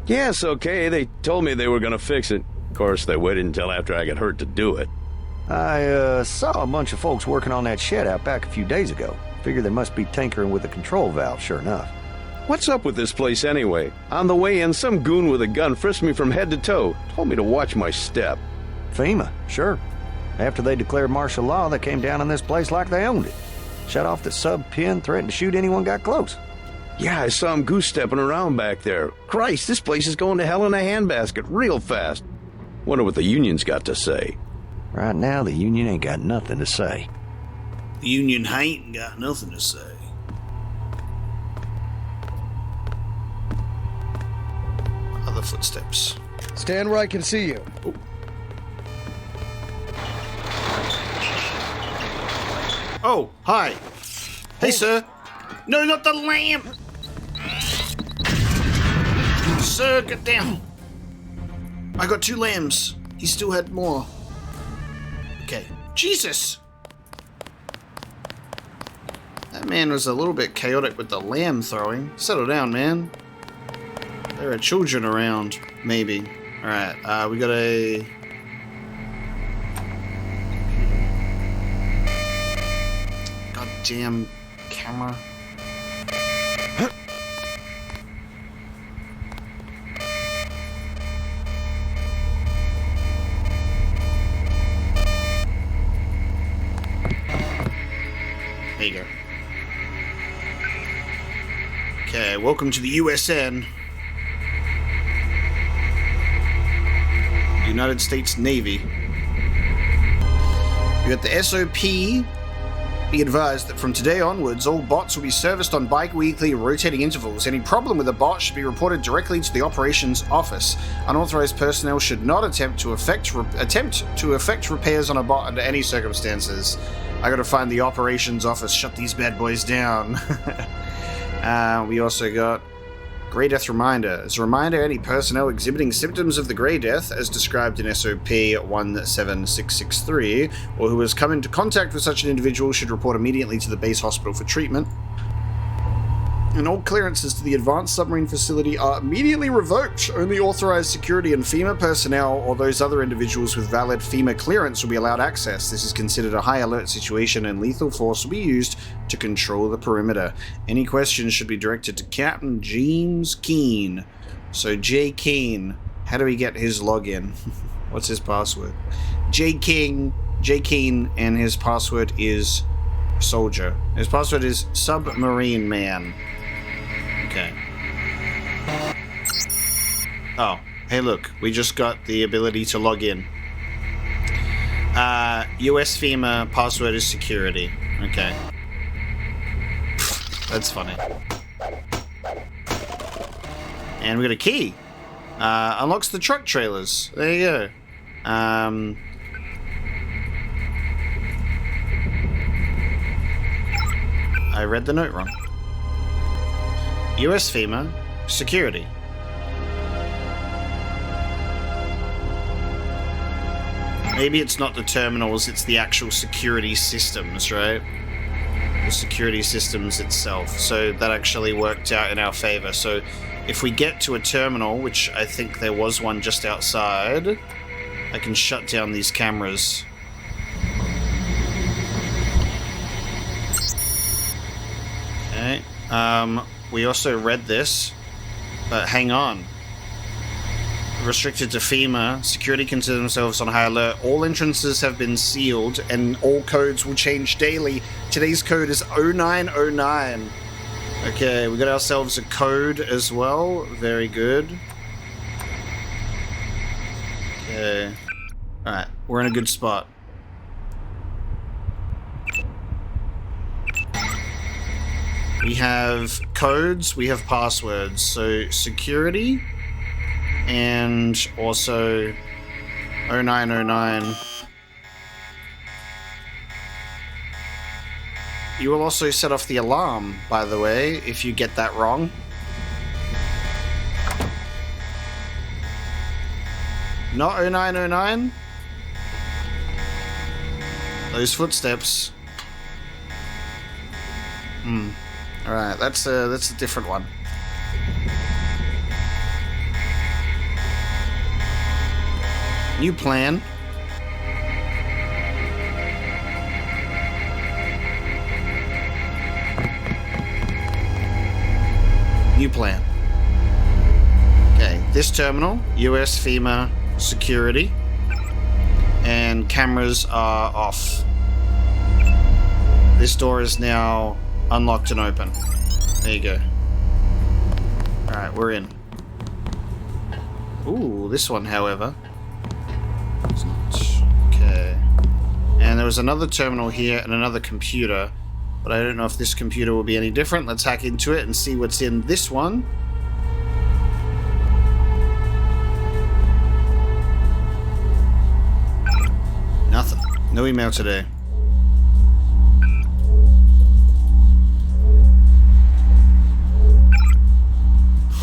Yes, okay. They told me they were gonna fix it. Of course, they waited until after I got hurt to do it.
I saw a bunch of folks working on that shed out back a few days ago. Figured they must be tinkering with the control valve, sure enough.
What's up with this place anyway? On the way in, some goon with a gun frisked me from head to toe. Told me to watch my step.
FEMA, sure. After they declared martial law, they came down on this place like they owned it. Shut off the sub-pin, threatened to shoot anyone got close.
Yeah, I saw him goose-stepping around back there. Christ, this place is going to hell in a handbasket real fast. Wonder what the union's got to say.
Right now, the union ain't got nothing to say.
The union ain't got nothing to say. Other footsteps.
Stand where I can see you.
Oh. Oh, hi. Hey, sir. No, not the lamp! Sir, get down. I got 2 lambs. He still had more. Okay. Jesus! That man was a little bit chaotic with the lamb throwing. Settle down, man. There are children around, maybe. Alright, we got a... Goddamn camera. There you go. Okay, welcome to the USN. United States Navy. We got the SOP. Be advised that from today onwards, all bots will be serviced on bi-weekly rotating intervals. Any problem with a bot should be reported directly to the operations office. Unauthorized personnel should not attempt to effect repairs on a bot under any circumstances. I gotta find the operations office, shut these bad boys down. We also got Grey Death Reminder. As a reminder, any personnel exhibiting symptoms of the Grey Death, as described in SOP 17663, or who has come into contact with such an individual should report immediately to the base hospital for treatment. And all clearances to the Advanced Submarine Facility are immediately revoked. Only authorized security and FEMA personnel or those other individuals with valid FEMA clearance will be allowed access. This is considered a high alert situation and lethal force will be used to control the perimeter. Any questions should be directed to Captain James Keene. So J. Keene, how do we get his login? What's his password? J. Keene, and his password is soldier. His password is submarine man. Okay. Oh, hey look, we just got the ability to log in. US FEMA password is security. Okay. That's funny. And we got a key. Unlocks the truck trailers. There you go. I read the note wrong. US FEMA security. Maybe it's not the terminals, it's the actual security systems, right? The security systems itself. So that actually worked out in our favor. So if we get to a terminal, which I think there was one just outside, I can shut down these cameras. Okay. We also read this, but hang on. Restricted to FEMA, security consider themselves on high alert. All entrances have been sealed, and all codes will change daily. Today's code is 0909. Okay, we got ourselves a code as well. Very good. Okay. Alright, we're in a good spot. We have codes, we have passwords. So security and also 0909. You will also set off the alarm, by the way, if you get that wrong. Not 0909? Those footsteps. Alright, that's a different one. New plan. New plan. Okay, this terminal, US FEMA security. and cameras are off. This door is now unlocked and open. There you go. Alright, we're in. Ooh, this one, however. It's not. Okay. And there was another terminal here and another computer. But I don't know if this computer will be any different. Let's hack into it and see what's in this one. Nothing. No email today.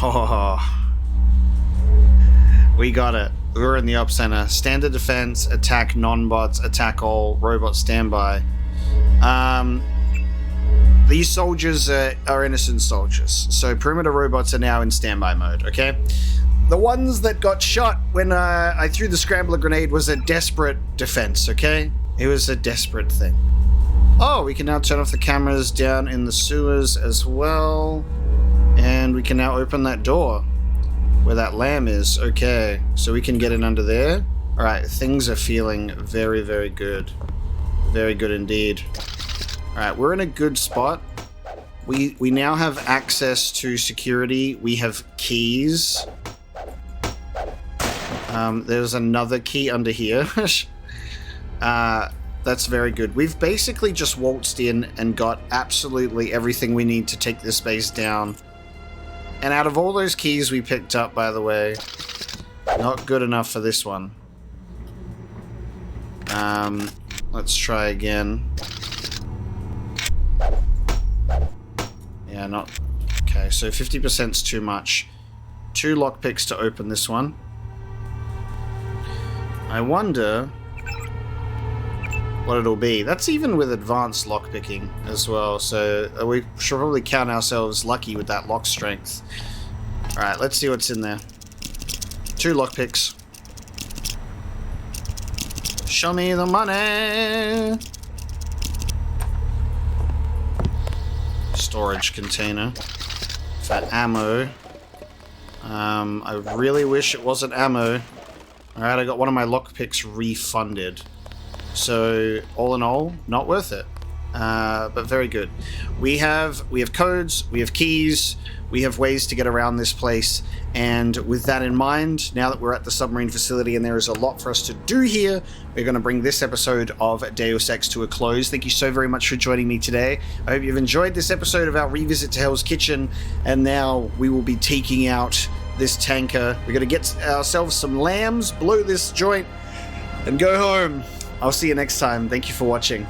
Oh. We got it. We're in the op center. Standard defense, attack non-bots, attack all, robot standby. These soldiers are innocent soldiers. So perimeter robots are now in standby mode, okay? The ones that got shot when I threw the scrambler grenade was a desperate defense, okay? It was a desperate thing. Oh, we can now turn off the cameras down in the sewers as well. And we can now open that door where that lamb is. Okay, so we can get in under there. All right, things are feeling very, very good. Very good indeed. All right, we're in a good spot. We now have access to security. We have keys. There's another key under here. That's very good. We've basically just waltzed in and got absolutely everything we need to take this base down. And out of all those keys we picked up, by the way, not good enough for this one. Let's try again. Yeah, not... Okay, so 50% is too much. 2 lockpicks to open this one. I wonder what it'll be. That's even with advanced lockpicking as well, so we should probably count ourselves lucky with that lock strength. Alright, let's see what's in there. 2 lockpicks. Show me the money! Storage container for ammo. I really wish it wasn't ammo. Alright, I got one of my lockpicks refunded. So, all in all, not worth it. But very good. We have codes, we have keys, we have ways to get around this place, and with that in mind, now that we're at the submarine facility and there is a lot for us to do here, we're going to bring this episode of Deus Ex to a close. Thank you so very much for joining me today. I hope you've enjoyed this episode of our revisit to Hell's Kitchen, and now we will be taking out this tanker. We're going to get ourselves some lambs, blow this joint, and go home. I'll see you next time. Thank you for watching.